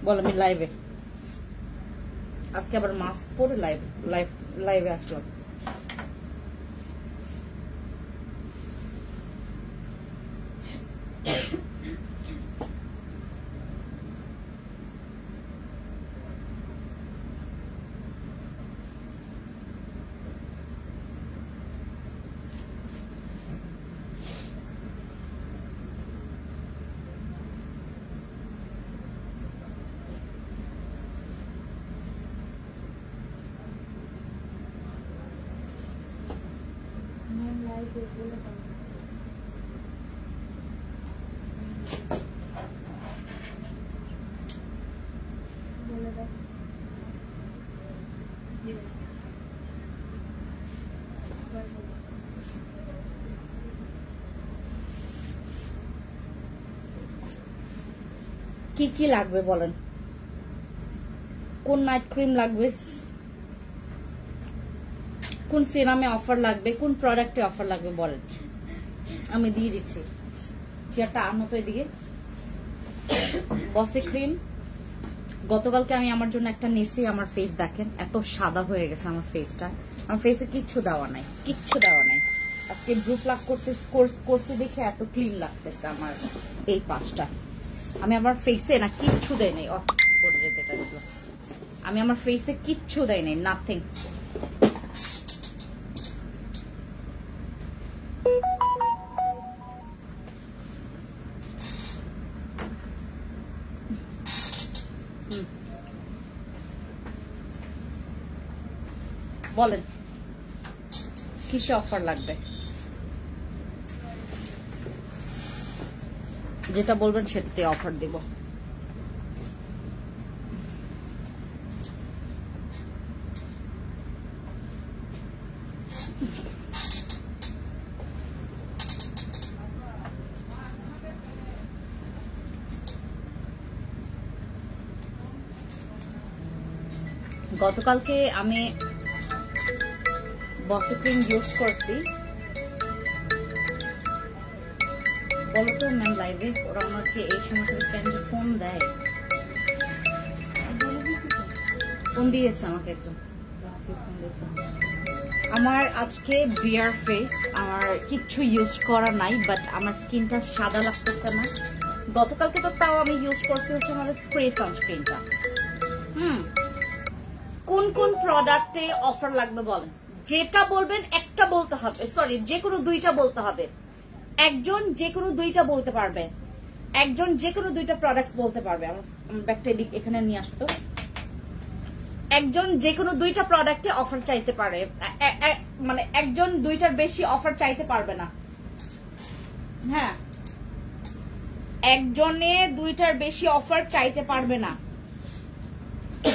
বল আমি লাইভে আজকে আবার মাস্ক পরে লাইভে আসলাম। কি কি লাগবে বলেন? কোন নাইট ক্রিম লাগবে, কোন সিরামে অফার লাগবে, কোন প্রোডাক্টে অফার লাগবে বলেন, আমি দিয়ে দিচ্ছি। চেয়ারটা আনো তো এদিকে। বসে ক্রিম গতকালকে আমি আমার জন্য একটা নিছি। আমার ফেস দেখেন এত সাদা হয়ে গেছে আমার ফেসটা। আমার ফেসে কিচ্ছু দেওয়া নাই, কিচ্ছু দেওয়া নাই। আজকে ব্লু প্লাক করতে দেখে এত ক্লিন লাগতেছে আমার এই পাশটা। আমি আমার ফেসে না কিচ্ছু দেয় নাই। পড়ে যেতে এটা দেখলো, আমি আমার ফেসে কিচ্ছু দেয় নাই, নাথিং। বলেন কিসে অফার লাগবে, যেটা বলবেন সেটাতে অফার দিব। গতকালকে আমি বসে ক্রিম ইউজ করছি। বলো তো ম্যাম লাইভে ওরা আমাকে এই সময় কেন ফোন দেয়? ফোন দিয়েছে আমাকে একজন। আমার আজকে বিয়ার ফেস, আমার কিচ্ছু ইউজ করা নাই, বাট আমার স্কিনটা সাদা লাগতেছে না। গতকালকে তো তাও আমি ইউজ করছি হচ্ছে আমাদের স্প্রে সানস্ক্রিনটা। কোন কোন প্রোডাক্টে অফার লাগবে বলেন? যেটা বলবেন একটা বলতে হবে, সরি যে কোনো দুইটা বলতে হবে। একজন যে কোনো দুইটা বলতে পারবে, একজন যে কোনো দুইটা প্রোডাক্টস বলতে পারবে। আমার ব্যাগটা এখানে নিয়ে আসতো। একজন যে কোনো দুইটা প্রোডাক্টে অফার চাইতে পারে, মানে একজন দুইটার বেশি অফার চাইতে পারবে না। হ্যাঁ, একজনে দুইটার বেশি অফার চাইতে পারবে না।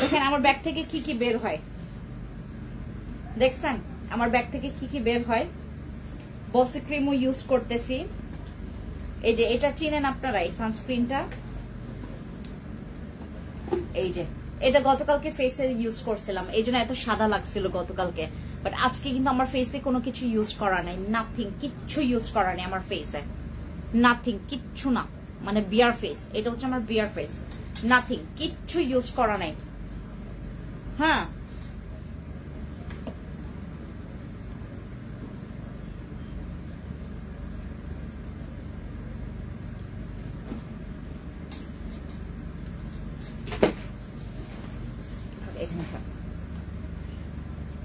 দেখেন আমার ব্যাগ থেকে কি কি বের হয়, দেখছেন আমার ব্যাগ থেকে কি কি বের হয়। বসে ক্রিমও ইউজ করতেছি। এই যে এটা চিনেন আপনারা, এই সানস্ক্রিনটা, এই যে এটা গতকালকে ফেসে ইউজ করছিলাম, এই জন্য এত সাদা লাগছিল গতকালকে। বাট আজকে কিন্তু আমার ফেসে কোনো কিছু ইউজ করা নাই, নাথিং, কিচ্ছু ইউজ করা নেই আমার ফেসে, নাথিং, কিচ্ছু না। মানে বিয়ার ফেস, এটা হচ্ছে আমার বিয়ার ফেস, নাথিং, কিচ্ছু ইউজ করা নাই। হ্যাঁ,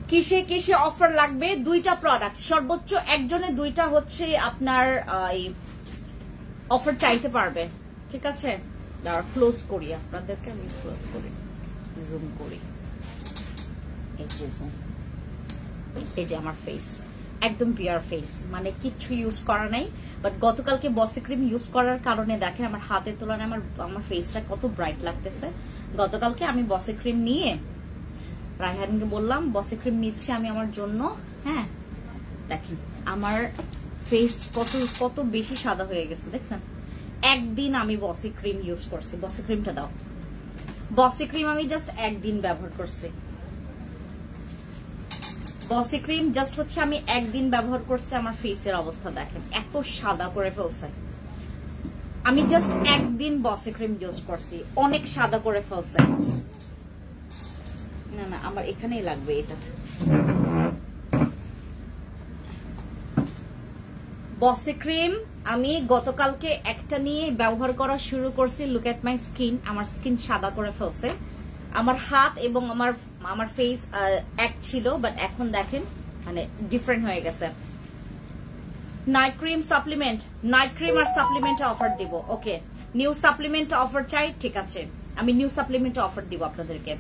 কিসে কিসে অফার লাগবে? দুইটা প্রোডাক্ট, সর্বোচ্চ একজনে দুইটা হচ্ছে আপনার অফার চাইতে পারবে। ঠিক আছে, ক্লোজ করি আপনাদেরকে, আমি ক্লোজ করি, জুম করি। এই যে জুম, এই যে আমার ফেস একদম বিয়ার ফেস, মানে কিচ্ছু ইউজ করা নাই। বাট গতকালকে বসে ক্রিম ইউজ করার কারণে দেখেন আমার হাতের তুলনায় আমার ফেসটা কত ব্রাইট লাগতেছে। গতকালকে আমি বসে ক্রিম নিয়ে রায়হানকে বললাম বসে ক্রিম নিচ্ছি আমি আমার জন্য। হ্যাঁ, দেখেন আমার ফেস কত কত বেশি সাদা হয়ে গেছে, দেখছেন? একদিন আমি বসে ক্রিম ইউজ করছি। বসে ক্রিমটা দাও। বসে ক্রিম আমি জাস্ট একদিন ব্যবহার করছি। বসে ক্রিম জাস্ট হচ্ছে আমি একদিন ব্যবহার করছি, আমার ফেসের অবস্থা দেখেন এত সাদা করে ফেলছে। আমি জাস্ট একদিন বসে ক্রিম ইউজ করছি, অনেক সাদা করে ফেলছে। না না, আমার এখানেই লাগবে এটা। বসে ক্রিম আমি গতকালকে একটা নিয়ে ব্যবহার করা শুরু করছি। লুক এট মাই স্কিন, আমার স্কিন সাদা করে ফেলছে। আমার হাত এবং আমার ফেস এক ছিল, বাট এখন দেখেন মানে ডিফারেন্ট হয়ে গেছে। Night cream supplement, night cream আর সাপ্লিমেন্টে অফার দিব। ওকে, নিউ সাপ্লিমেন্ট অফার চাই, ঠিক আছে, আমি নিউ সাপ্লিমেন্ট অফার দিব আপনাদেরকে।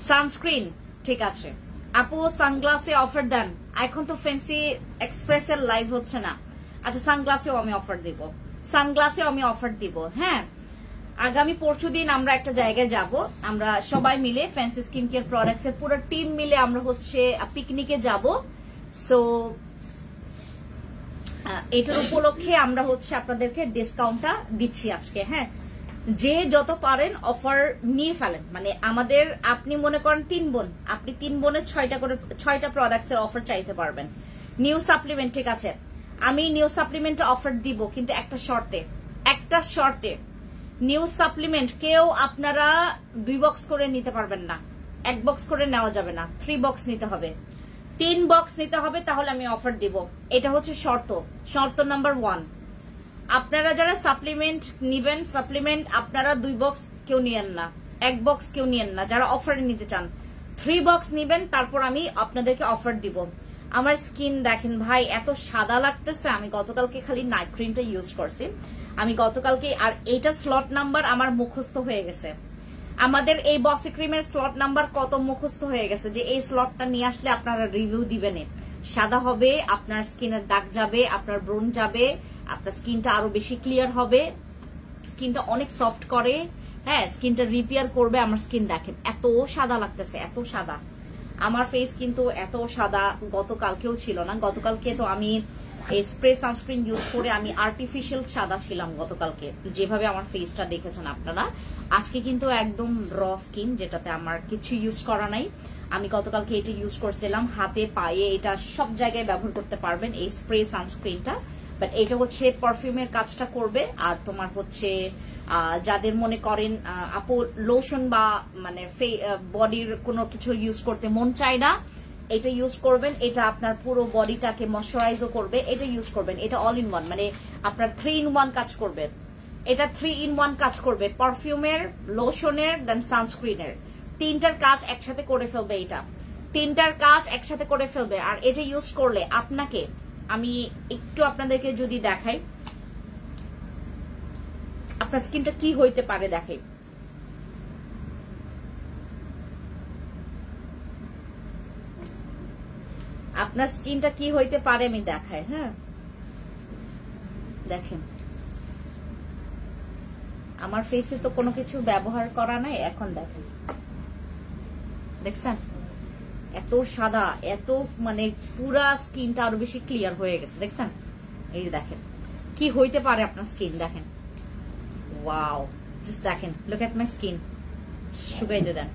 সানস্ক্রিন, ঠিক আছে আপু। সানগ্লাসে অফার দেন, এখন তো ফ্যান্সি এক্সপ্রেসের লাইভ হচ্ছে না। আচ্ছা, সানগ্লাসেও আমি অফার দিব, সানগ্লাসেও আমি অফার দিব। হ্যাঁ, আগামী পরশুদিন আমরা একটা জায়গায় যাব, আমরা সবাই মিলে ফ্যান্সি স্কিন কেয়ার প্রোডাক্টস এর পুরো টিম মিলে আমরা হচ্ছে পিকনিকে যাব। সো এটার উপলক্ষে আমরা হচ্ছে আপনাদেরকে ডিসকাউন্টটা দিচ্ছি আজকে। হ্যাঁ, যে যত পারেন অফার নিয়ে ফেলেন। মানে আমাদের, আপনি মনে করেন 3 বোন, আপনি 3 বোনের 6টা প্রোডাক্টস এর অফার চাইতে পারবেন। নিউ সাপ্লিমেন্ট, ঠিক আছে, আমি নিউ সাপ্লিমেন্ট অফার দিব, কিন্তু একটা শর্তে। নিউ সাপ্লিমেন্ট কেউ আপনারা 2 বক্স করে নিতে পারবেন না, 1 বক্স করে নেওয়া যাবে না, 3 বক্স নিতে হবে, 3 বক্স নিতে হবে, তাহলে আমি অফার দিব। এটা হচ্ছে শর্ত নাম্বার 1। আপনারা যারা সাপ্লিমেন্ট নিবেন, সাপ্লিমেন্ট আপনারা 2 বক্স কেউ নিয়েন না, 1 বক্স কেউ নিয়েন না। যারা অফারে নিতে চান 3 বক্স নিবেন, তারপর আমি আপনাদেরকে অফার দিব। আমার স্কিন দেখেন ভাই, এত সাদা লাগতেছে। আমি গতকালকে খালি নাইট ক্রিমটা ইউজ করছি, আমি গতকালকে। আর এইটা স্লট নাম্বার আমার মুখস্থ হয়ে গেছে। আমাদের এই বসি ক্রিমের স্লট নাম্বার কত মুখস্থ হয়ে গেছে, যে এই স্লটটা নিয়ে আসলে আপনারা রিভিউ দিবেন। সাদা হবে, আপনার স্কিনের দাগ যাবে, আপনার ব্রণ যাবে, আপনার স্কিনটা আরো বেশি ক্লিয়ার হবে, স্কিনটা অনেক সফট করে। হ্যাঁ, স্কিনটা রিপেয়ার করবে। আমার স্কিন দেখেন এত সাদা লাগতেছে, এত সাদা। আমার ফেস কিন্তু এত সাদা গতকালকেও ছিল না। গতকালকে তো আমি স্প্রে সানস্ক্রিন ইউজ করে আমি আর্টিফিশিয়াল সাদা ছিলাম গতকালকে, যেভাবে আমার ফেসটা দেখেছেন আপনারা। আজকে কিন্তু একদম র স্কিন, যেটাতে আমার কিছু ইউজ করা নাই। আমি গতকালকে এটা ইউজ করছিলাম হাতে, পায়ে, এটা সব জায়গায় ব্যবহার করতে পারবেন এই স্প্রে সানস্ক্রিনটা। বাট এটা হচ্ছে পারফিউমের কাজটা করবে। আর তোমার হচ্ছে যাদের মনে করেন আপু লোশন বা মানে বডির কোনো কিছু ইউজ করতে মন চায় না, এটা ইউজ করবেন। এটা আপনার পুরো বডিটাকে ময়শ্চারাইজও করবে, এটা ইউজ করবেন। এটা অল ইন ওয়ান, মানে আপনার 3 in 1 কাজ করবে। এটা 3 in 1 কাজ করবে, পারফিউমের, লোশনের, দেন সানস্ক্রিনের, 3টার কাজ একসাথে করে ফেলবে। এটা 3টার কাজ একসাথে করে ফেলবে। আর এটা ইউজ করলে আপনাকে, আমি একটু আপনাদেরকে যদি দেখাই আপনার স্কিনটা কি হইতে পারে, দেখাই। আপনার স্কিনটা কি হইতে পারে আমি দেখাই। হ্যাঁ, দেখেন আমার ফেসে তো কোনো কিছু ব্যবহার করা নাই। এখন দেখেন, দেখছেন এত সাদা, এত মানে পুরা স্কিনটা আরো বেশি ক্লিয়ার হয়ে গেছে। দেখছেন, এই দেখেন কি হইতে পারে আপনার স্কিন। দেখেন, ওয়াও, জাস্ট দেখেন, লুক এট মাই স্কিন। শুকাইতে দেন,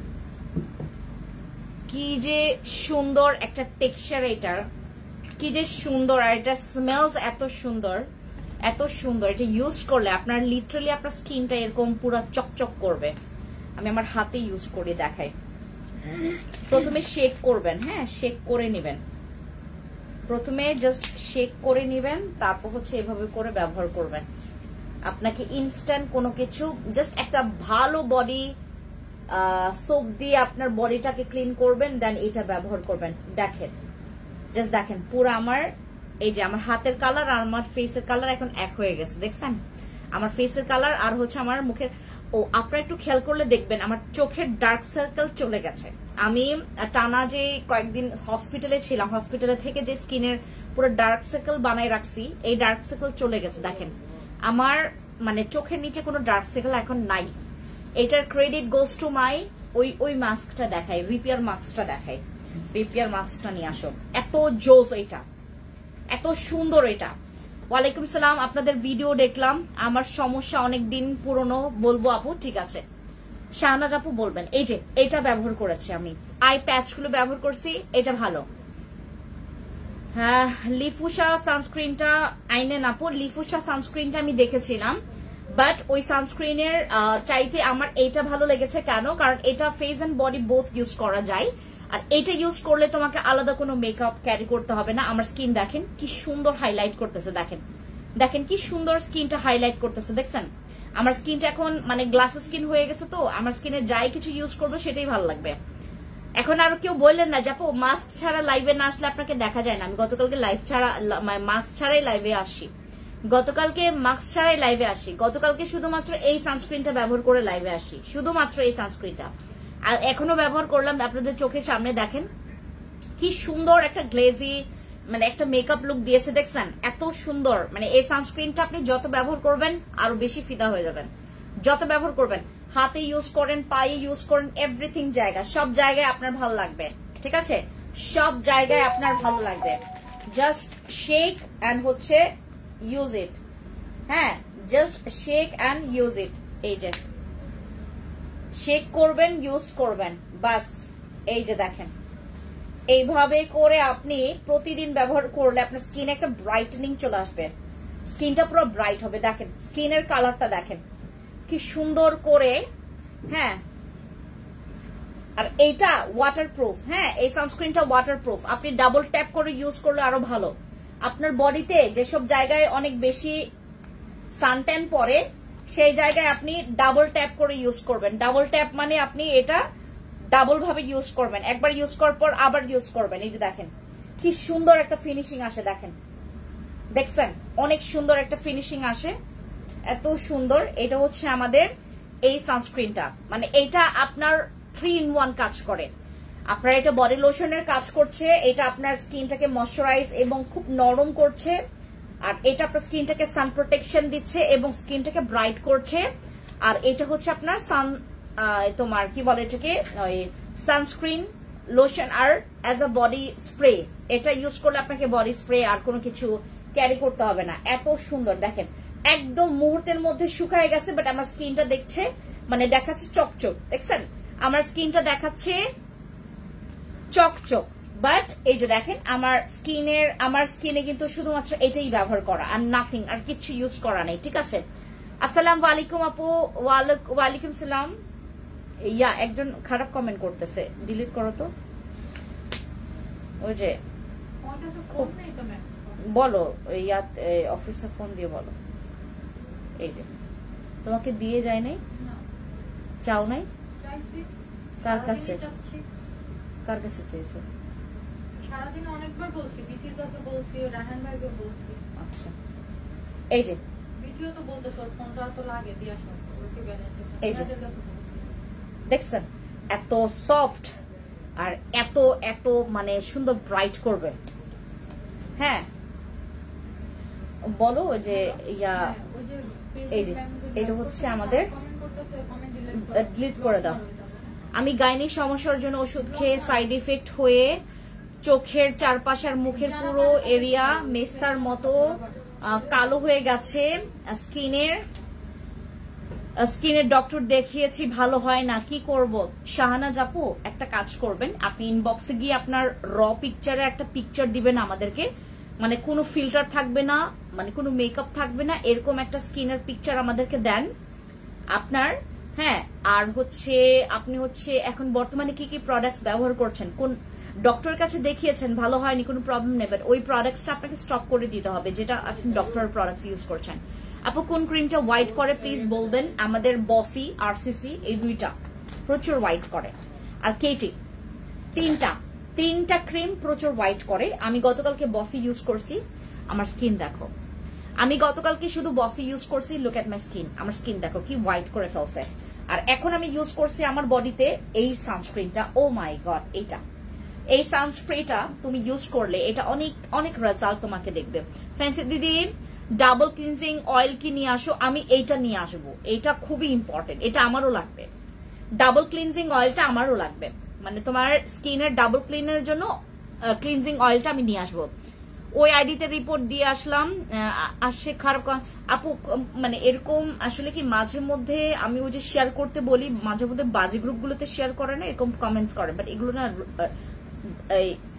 কি যে সুন্দর একটা টেক্সচার এটার, কি যে সুন্দর। আর এটা স্মেলস এত সুন্দর, এত সুন্দর। এটা ইউজ করলে আপনার লিটারালি আপনার স্কিনটা এরকম পুরো চকচক করবে। আমি আমার হাতে ইউজ করে দেখাই। প্রথমে শেক করবেন, হ্যাঁ, শেক করে নেবেন। প্রথমে জাস্ট শেক করে নেবেন, তারপর হচ্ছে এভাবে করে ব্যবহার করবেন। আপনাকে ইনস্ট্যান্ট কোনো কিছু, জাস্ট একটা ভালো বডি সোপ দিয়ে আপনার বডিটাকে ক্লিন করবেন, দেন এটা ব্যবহার করবেন। দেখেন, জাস্ট দেখেন পুরো আমার, এই যে আমার হাতের কালার আর আমার ফেসের কালার এখন এক হয়ে গেছে। দেখছেন আমার ফেসের কালার আর হচ্ছে আমার মুখের। ও, আপনারা একটু খেয়াল করলে দেখবেন আমার চোখের ডার্ক সার্কেল চলে গেছে। আমি টানা যে কয়েকদিন হসপিটালে ছিলাম, হসপিটালে থেকে যে স্কিনের পুরো ডার্ক সার্কেল বানায় রাখছি, এই ডার্ক সার্কেল চলে গেছে। দেখেন আমার মানে চোখের নিচে কোনো ডার্ক সার্কেল এখন নাই। এটার ক্রেডিট গোস টু মাই ওই মাস্কটা দেখাই, রিপেয়ার মাস্কটা দেখাই। রিপেয়ার মাস্কটা নিয়ে আসো, এত জোস এটা, এত সুন্দর এটা। ওয়ালাইকুম সালাম, আপনাদের ভিডিও দেখলাম, আমার সমস্যা অনেকদিন পুরনো, বলবো আপু, ঠিক আছে। শাহনাজ আপু বলবেন। এই যে এটা ব্যবহার করেছি আমি, আই প্যাচ গুলো ব্যবহার করছি, এটা ভালো। হ্যাঁ, লিফুসা সানস্ক্রিনটা আইনেন আপু, লিফুসা সানস্ক্রিনটা আমি দেখেছিলাম, বাট ওই সানস্ক্রিনের চাইতে আমার এইটা ভালো লেগেছে। কেন? কারণ এটা face and body both use করা যায়, আর এটা ইউজ করলে তোমাকে আলাদা কোনো মেকআপ ক্যারি করতে হবে না। আমার স্কিন দেখেন কি সুন্দর হাইলাইট করতেছে, দেখেন দেখেন কি সুন্দর স্কিনটা হাইলাইট করতেছে, দেখছেন? আমার স্কিনটা এখন মানে গ্লাস স্কিন হয়ে গেছে, তো আমার স্কিনে যাই কিছু ইউজ করবো সেটাই ভালো লাগবে। এখন আর কেউ বললেন না যে আপু মাস্ক ছাড়া লাইভে না আসলে আপনাকে দেখা যায় না। আমি গতকালকে মাস্ক ছাড়াই লাইভে আসি, গতকালকে শুধুমাত্র এই সানস্ক্রিনটা ব্যবহার করে লাইভে আসি, শুধুমাত্র এই সানস্ক্রিনটা। আর এখনো ব্যবহার করলাম, আপনাদের চোখের সামনে দেখেন কি সুন্দর একটা গ্লেজি মানে একটা মেকআপ লুক দিয়েছে, দেখছেন? এত সুন্দর। মানে এই সানস্ক্রিনটা আপনি যত ব্যবহার করবেন আরো বেশি ফিদা হয়ে যাবেন, যত ব্যবহার করবেন। হাতে ইউজ করেন, পায়ে ইউজ করেন, এভরিথিং জায়গা, সব জায়গায় আপনার ভালো লাগবে, ঠিক আছে? সব জায়গায় আপনার ভালো লাগবে। জাস্ট শেক অ্যান্ড হচ্ছে ইউজ ইট। হ্যাঁ, just shake and use it. এই যে শেক করবেন, ইউজ করবেন, বাস। এই যে দেখেন, এইভাবে করে আপনি প্রতিদিন ব্যবহার করলে আপনার স্কিনে একটা ব্রাইটেনিং চলে আসবে, স্কিনটা পুরো ব্রাইট হবে। দেখেন স্কিনের কালারটা দেখেন কি সুন্দর করে। হ্যাঁ, আর এইটা ওয়াটারপ্রুফ। হ্যাঁ, এই সানস্ক্রিনটা ওয়াটারপ্রুফ। আপনি ডাবল ট্যাপ করে ইউজ করলে আরো ভালো। আপনার বডিতে যেসব জায়গায় অনেক বেশি সানট্যান পড়ে সেই জায়গায় আপনি ডাবল ট্যাপ করে ইউজ করবেন। ডাবল ট্যাপ মানে আপনি এটা ডাবল ভাবে ইউজ করবেন, একবার ইউজ করার পর আবার ইউজ করবেন। এই যে দেখেন কি সুন্দর একটা ফিনিশিং আসে, দেখেন দেখছেন? অনেক সুন্দর একটা ফিনিশিং আসে, এত সুন্দর। এটা হচ্ছে আমাদের এই সানস্ক্রিনটা, মানে এটা আপনার 3 in 1 কাজ করে। আপনার এটা বডি লোশনের কাজ করছে, এটা আপনার স্কিনটাকে ময়শ্চারাইজ এবং খুব নরম করছে, আর এটা আপনার স্কিনটাকে সান প্রোটেকশন দিচ্ছে এবং স্কিনটাকে ব্রাইট করছে। আর এটা হচ্ছে আপনার তোমার কি বলে এটাকে, সানস্ক্রিন লোশন আর অ্যাজ আ বডি স্প্রে। এটা ইউজ করলে আপনাকে বডি স্প্রে আর কোনো কিছু ক্যারি করতে হবে না। এত সুন্দর দেখেন, একদম মুহূর্তের মধ্যে শুকায় গেছে, বাট আমার স্কিনটা দেখছে মানে দেখাচ্ছে চকচক, দেখছেন? আমার স্কিনটা দেখাচ্ছে চকচক, বাট এই যে দেখেন আমার স্কিনে কিন্তু শুধুমাত্র এটাই ব্যবহার করা, আর নাথিং, আর কিছু ইউজ করা নেই, ঠিক আছে? আসসালামু আলাইকুম আপু। ওয়ালাইকুম সালাম। ইয়া একজন খারাপ কমেন্ট করতেছে, ডিলিট করো তো। ওই যে বলো, ইয়া অফিসে ফোন দিয়ে বলো। এই যে তোমাকে দিয়ে যায় নাই, চাও নাই? কার কাছে চেয়েছো? সারাদিন অনেকবার বলছি, বিথির কাছে বলছি, রাহান ভাইকে বলছি। আচ্ছা, এই যে বিথিও তো বলতেছে ওর ফোনটা তো লাগে দিয়ে আসো, এই যে দেখছেন এত সফট আর এত এত মানে সুন্দর ব্রাইট করবে। হ্যাঁ বলো, ওই যে ইয়া এই যে এটা হচ্ছে আমাদের, ডিলিট করে দাও। আমি গাইনি সমস্যার জন্য ওষুধ খেয়ে সাইড ইফেক্ট হয়ে চোখের চারপাশের মুখের পুরো এরিয়া মেস্তার মতো কালো হয়ে গেছে। স্কিনের ডক্টর দেখিয়েছি, ভালো হয় না, কি করব? শাহানাজ আপু একটা কাজ করবেন, আপনি ইনবক্সে গিয়ে আপনার র পিকচারের একটা পিকচার দিবেন আমাদেরকে, মানে কোনো ফিল্টার থাকবে না, মানে কোনো মেকআপ থাকবে না, এরকম একটা স্কিনের পিকচার আমাদেরকে দেন আপনার। হ্যাঁ, আর হচ্ছে আপনি হচ্ছে এখন বর্তমানে কি কি প্রোডাক্টস ব্যবহার করছেন, কোন ডক্টরের কাছে দেখিয়েছেন, ভালো হয়নি, কোনো প্রবলেম নেবেন, ওই প্রোডাক্টসটা আপনাকে স্টপ করে দিতে হবে যেটা আপনি ডক্টরের প্রোডাক্টস ইউজ করছেন। আপু কোন ক্রিমটা হোয়াইট করে প্লিজ বলবেন? আমাদের বসি, আরসিসি, এই দুইটা প্রচুর হোয়াইট করে, আর কেটি, তিনটা ক্রিম প্রচুর হোয়াইট করে। আমি গতকালকে বসি ইউজ করছি, আমার স্কিন দেখো, আমি গতকালকে শুধু বসি ইউজ করছি, লুক এট মাই স্কিন, আমার স্কিন দেখো কি হোয়াইট করে ফেলছে। আর এখন আমি ইউজ করছি আমার বডিতে এই সানস্ক্রিনটা, ও মাই গড, এই সানস্প্রেটা তুমি ইউজ করলে এটা অনেক অনেক রেজাল্ট তোমাকে দেখবে। ফ্যান্সি দিদি ডাবল ক্লিনজিং অয়েল কি নিয়ে আসো? আমি এইটা নিয়ে আসবো, এটা খুবই ইম্পর্টেন্ট, এটা আমারও লাগবে। ডাবল ক্লিনজিং অয়েলটা আমারও লাগবে, মানে তোমার স্কিনের ডাবল ক্লিনের জন্য ক্লিনজিং অয়েলটা আমি নিয়ে আসবো। ওই আইডিতে রিপোর্ট দিয়ে আসলাম, আসে খারাপ আপু, মানে এরকম আসলে কি মাঝে মধ্যে আমি ওই যে শেয়ার করতে বলি, মাঝে মধ্যে বাজে গ্রুপগুলোতে শেয়ার করে না, এরকম কমেন্টস করে, বাট এগুলো না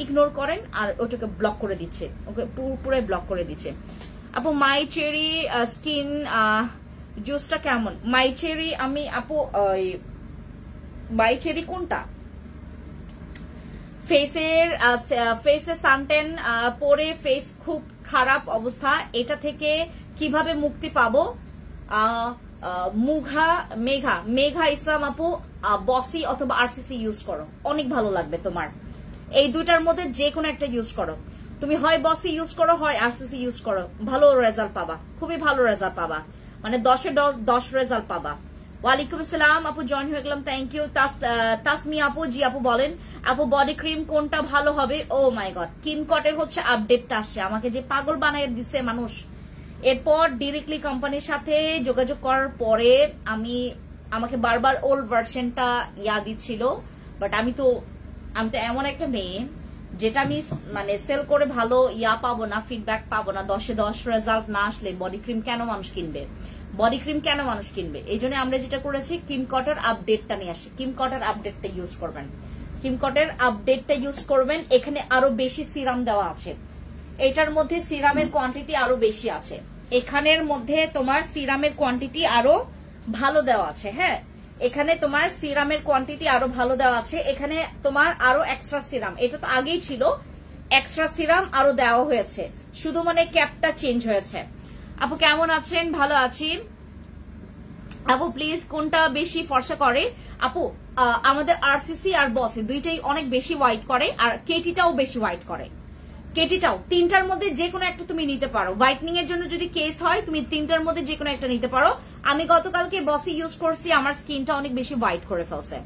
ইগনোর করেন আর ওটাকে ব্লক করে দিচ্ছে, ওকে পুরোপুরি ব্লক করে দিচ্ছে। আপু মাই চেরি স্কিন জুসটা কেমন? মাই চেরি আমি আপু মাই চেরি কোনটা? ফেসে সানটেন পরে ফেস খুব খারাপ অবস্থা, এটা থেকে কিভাবে মুক্তি পাবো? মেঘা ইসলাম আপু বসি অথবা আরসিসি ইউজ করো, অনেক ভালো লাগবে তোমার। এই দুটার মধ্যে যে কোনো একটা ইউজ করো তুমি, হয় বসি ইউজ করো হয় আরসিসি ইউজ করো, ভালো রেজাল্ট পাবা, খুবই ভালো রেজাল্ট পাবা, মানে 10-এ 10 রেজাল্ট পাবা। ওয়ালাইকুম আসসালাম আপু, জয়েন হয়ে গেলাম, থ্যাংক ইউ। তাসমি আপু, জি আপু বলেন আপু বডি ক্রিম কোনটা ভালো হবে? ও মাই গড, কিমকটের হচ্ছে আপডেটটা আসছে, আমাকে যে পাগল বানায় দিচ্ছে মানুষ। এরপর ডিরেক্টলি কোম্পানির সাথে যোগাযোগ করার পরে আমাকে বারবার ওল্ড ভার্সনটা দিচ্ছিল, বাট আমি তো এমন একটা মেয়ে যেটা আমি মানে সেল করে ভালো পাবো না, ফিডব্যাক পাবো না, 10-এ 10 রেজাল্ট না আসলে বডি ক্রিম কেন মানুষ কিনবে? এই জন্য আমরা যেটা করেছি, কিমকটের আপডেটটা নিয়ে আসি। কিমকটের আপডেটটা ইউজ করবেন। এখানে আরো বেশি সিরাম দেওয়া আছে, এটার মধ্যে সিরামের কোয়ান্টিটি আরো বেশি আছে, এখানের মধ্যে তোমার সিরামের কোয়ান্টিটি আরো ভালো দেওয়া আছে। হ্যাঁ, এখানে তোমার সিরামের কোয়ান্টিটি আরো ভালো দেওয়া আছে, এখানে তোমার আরো এক্সট্রা সিরাম, এটা তো আগেই ছিল, এক্সট্রা সিরাম আরো দেওয়া হয়েছে, শুধু মানে ক্যাপটা চেঞ্জ হয়েছে। আপু কেমন আছেন? ভালো আছি আপু। প্লিজ কোনটা বেশি ফর্সা করে? আপু আমাদের আরসিসি আর বসে দুইটাই অনেক বেশি হোয়াইট করে, আর কেটিটাও বেশি হোয়াইট করে। কেটিটাও, তিনটার মধ্যে যে কোনো একটা তুমি নিতে পারো, হোয়াইটনিং এর জন্য যদি কেস হয় তুমি তিনটার মধ্যে যে কোনো একটা নিতে পারো। আমি গতকালকে বসি ইউজ করছি, আমার স্কিনটা অনেক বেশি হোয়াইট করে ফেলছে।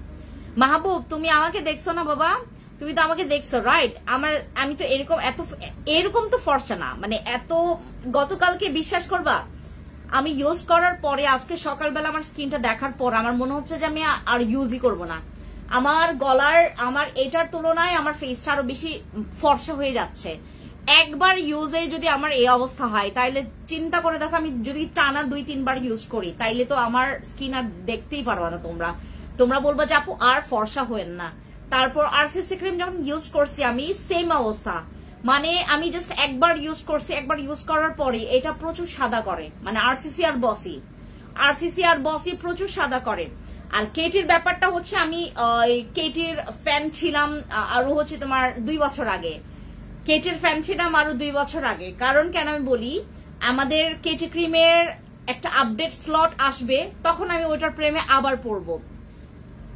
মাহবুব তুমি আমাকে দেখছো না বাবা? তুমি তো আমাকে দেখছো, রাইট? আমি তো এরকম তো ফর্সা না, মানে এত। গতকালকে বিশ্বাস করবা, আমি ইউজ করার পরে আজকে সকালবেলা আমার স্কিনটা দেখার পর আমার মনে হচ্ছে যে আমি আর ইউজই করব না। আমার এটার তুলনায় আমার ফেসটা আরো বেশি ফর্সা হয়ে যাচ্ছে। একবার ইউজে যদি আমার এই অবস্থা হয়, তাইলে চিন্তা করে দেখো, আমি যদি টানা 2-3 বার ইউজ করি, তাইলে তো আমার স্কিন আর দেখতেই পারবা না তোমরা বলবা যে আপু আর ফর্সা হয়েন না। তারপর আরসিসি ক্রিম যখন ইউজ করছি আমি, সেম অবস্থা, মানে আমি জাস্ট একবার ইউজ করছি, একবার ইউজ করার পরে এটা প্রচুর সাদা করে, মানে আরসিসি আর বসি প্রচুর সাদা করে। আর কেটির ব্যাপারটা হচ্ছে, আমি কেটির ফ্যান ছিলাম আরো হচ্ছে তোমার 2 বছর আগে, কারণ কেন আমি বলি, আমাদের কেটি ক্রিমের একটা আপডেট স্লট আসবে, তখন আমি ওইটার প্রেমে আবার পড়বো।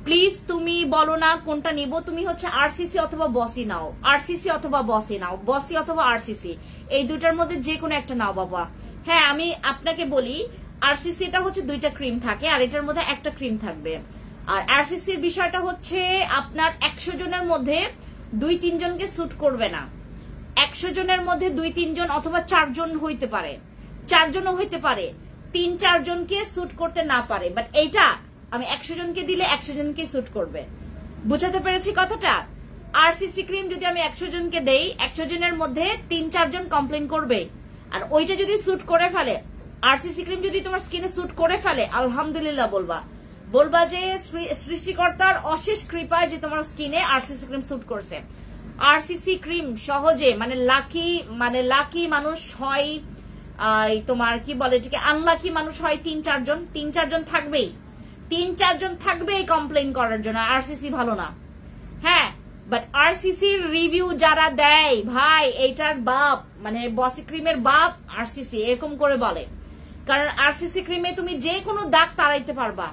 প্লিজ তুমি বলো না কোনটা নিব, তুমি হচ্ছে আরসিসি অথবা বসি নাও, বসি অথবা আরসিসি, এই দুটার মধ্যে যে কোনো একটা নাও বাবা। হ্যাঁ, আমি আপনাকে বলি, আরসিসি এটা হচ্ছে 2টা ক্রিম থাকে, আর এটার মধ্যে একটা ক্রিম থাকবে। আর আরসিসির বিষয়টা হচ্ছে, আপনার 100 জনের মধ্যে 2-3 জনকে স্যুট করবে না। 100 জনের মধ্যে 2-3 জন অথবা 4 জন হইতে পারে, 4 জনও হইতে পারে, 3-4 জনকে স্যুট করতে না পারে, বাট এইটা আমি 100 জনকে দিলে 100 জনকে স্যুট করবে। বুঝাতে পেরেছি কথাটা? আরসিসি ক্রিম যদি আমি 100 জনকে দেই, 100 জনের মধ্যে 3-4 জন কমপ্লেন করবে, আর ওইটা যদি স্যুট করে ফেলে, আরসিসি ক্রিম যদি তোমার স্কিনে স্যুট করে ফেলে, আলহামদুলিল্লাহ বলবা যে সৃষ্টিকর্তার অশেষ কৃপায় যে তোমার স্কিনে আরসিসি ক্রিম স্যুট করছে। আরসিসি ক্রিম সহজে, মানে লাকি মানুষ হয়, তোমার কি বলে এটাকে, আনলাকি মানুষ হয় 3-4 জন, 3-4 জন থাকবেই, 3-4 জন থাকবেই কমপ্লেন করার জন্য আরসিসি ভালো না। হ্যাঁ, বাট আরসিসির রিভিউ যারা দেয়, ভাই এইটার বাপ, মানে বসি ক্রিমের বাপ আরসিসি, এরকম করে বলে। কারণ আরসিসি ক্রিমে তুমি যে কোনো দাগ তাড়াইতে পারবা,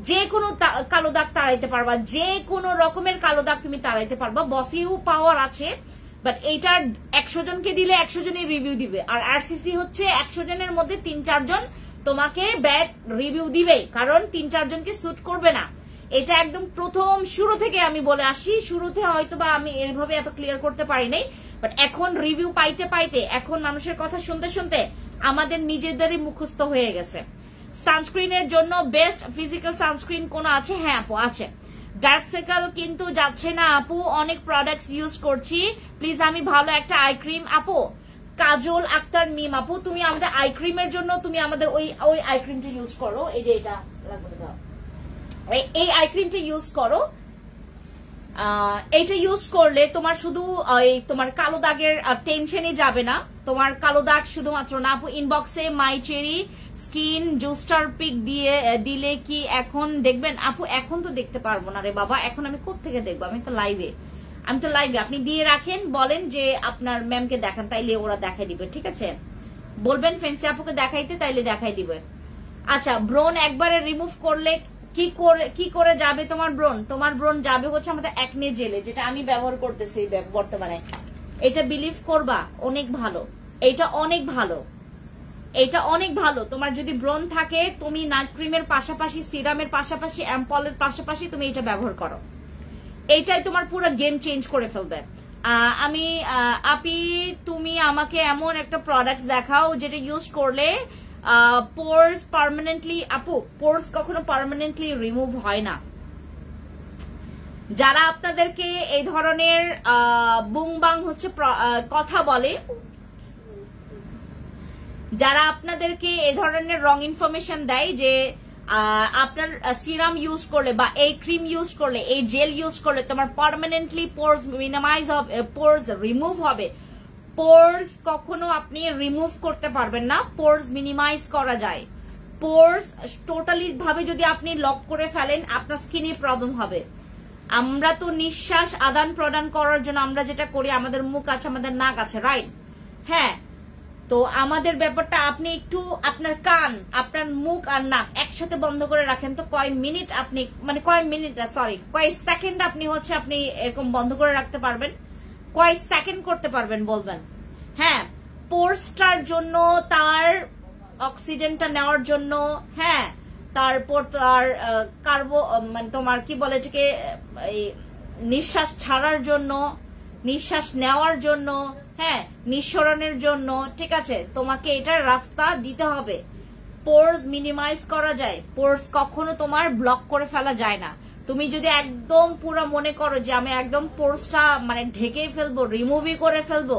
যে কোনো কালো দাগ তাড়াইতে পারবা, যে কোনো রকমের কালো দাগ তুমি তাড়াইতে পারবা। বসিও পাওয়ার আছে, বাট এইটার 100 জনকে দিলে 100 জনই রিভিউ দিবে, আর আরসিসি হচ্ছে 100 জনের মধ্যে 3-4 জন তোমাকে ব্যাড রিভিউ দিবে, কারণ 3-4 জনকে স্যুট করবে না। এটা একদম প্রথম শুরু থেকে আমি বলে আসি, শুরুতে হয়তো বা আমি এভাবে এত ক্লিয়ার করতে পারি নাই, বাট এখন রিভিউ পাইতে এখন মানুষের কথা শুনতে আমাদের নিজেদেরই মুখস্থ হয়ে গেছে। সানস্ক্রিনের জন্য বেস্ট ফিজিক্যাল সানস্ক্রিন কোন আছে? হ্যাঁ আপু আছে। ডার্ক সার্কেল কিন্তু যাচ্ছে না আপু, অনেক প্রোডাক্টস ইউজ করছি, প্লিজ আমি ভালো একটা আই ক্রিম। আপু কাজল আক্তার মিম আপু, তুমি আমাদের আই ক্রিমের জন্য তুমি আমাদের ওই আই ক্রিমটা ইউজ করো, এই যে এটা লাগবে, এই আই ক্রিমটা ইউজ করো, এইটা ইউজ করলে তোমার শুধু তোমার কালো দাগের টেনশনই যাবে না। তোমার কালো দাগ শুধুমাত্র না। আপু ইনবক্সে মাই চেরি স্কিন জুস্টার পিক দিলে কি এখন দেখবেন? আপু এখন তো দেখতে পারবো না রে বাবা, এখন আমি কোত্থেকে দেখবো? আমি তো লাইভে, আপনি দিয়ে রাখেন, বলেন যে আপনার ম্যামকে দেখান, তাইলে ওরা দেখাই দিবে। ঠিক আছে, বলবেন ফেন্সি আপুকে দেখাইতে, তাইলে দেখাই দিবে। আচ্ছা, ব্রোন একবারে রিমুভ করলে কি করে যাবে তোমার ব্রোন? তোমার ব্রোন যাবে হচ্ছে আমাদের একনে জেলে, যেটা আমি ব্যবহার করতেছি বর্তমানে। এটা বিলিভ করবা অনেক ভালো, এটা অনেক ভালো, এটা অনেক ভালো। তোমার যদি ব্রোন থাকে, তুমি নাইট ক্রিমের পাশাপাশি, সিরামের পাশাপাশি, অ্যাম্পলের পাশাপাশি তুমি এটা ব্যবহার করো, এইটাই তোমার পুরো গেম চেঞ্জ করে ফেলবে। আপি তুমি আমাকে এমন একটা প্রোডাক্ট দেখাও যেটা ইউজ করলে পোরস পার্মানেন্টলি, আপু পোরস কখনো পার্মানেন্টলি রিমুভ হয় না। যারা আপনাদেরকে এই ধরনের বুংবাং হচ্ছে কথা বলে, যারা আপনাদেরকে এই ধরনের রং ইনফরমেশন দেয় যে আপনার সিরাম ইউজ করলে বা এই ক্রিম ইউজ করলে, এই জেল ইউজ করলে তোমার পার্মানেন্টলি পোরস মিনিমাইজ হবে, পোরস রিমুভ হবে, পোরস কখনো আপনি রিমুভ করতে পারবেন না। পোরস মিনিমাইজ করা যায়। পোরস টোটালি ভাবে যদি আপনি লক করে ফেলেন, আপনার স্কিনের প্রবলেম হবে। আমরা তো নিঃশ্বাস আদান প্রদান করার জন্য আমরা যেটা করি, আমাদের মুখ আছে, আমাদের নাক আছে, রাইট? হ্যাঁ, তো আমাদের ব্যাপারটা আপনি একটু আপনার কান, আপনার মুখ আর নাক একসাথে বন্ধ করে রাখেন তো কয় মিনিট আপনি, মানে কয় সেকেন্ড আপনি হচ্ছে আপনি এরকম বন্ধ করে রাখতে পারবেন, কয় সেকেন্ড করতে পারবেন বলবেন। হ্যাঁ, পোরসটার জন্য, তার অক্সিজেনটা নেওয়ার জন্য, হ্যাঁ, তারপর তার মানে তোমার কি বলে এটাকে, নিঃশ্বাস ছাড়ার জন্য, নিঃশ্বাস নেওয়ার জন্য, হ্যাঁ, নিঃসরণের জন্য, ঠিক আছে, তোমাকে এটার রাস্তা দিতে হবে। পোরস মিনিমাইজ করা যায়, পোরস কখনো তোমার ব্লক করে ফেলা যায় না। তুমি যদি একদম পুরো মনে করো যে আমি একদম পোরসটা মানে ঢেকে ফেলবো, রিমুভই করে ফেলবো,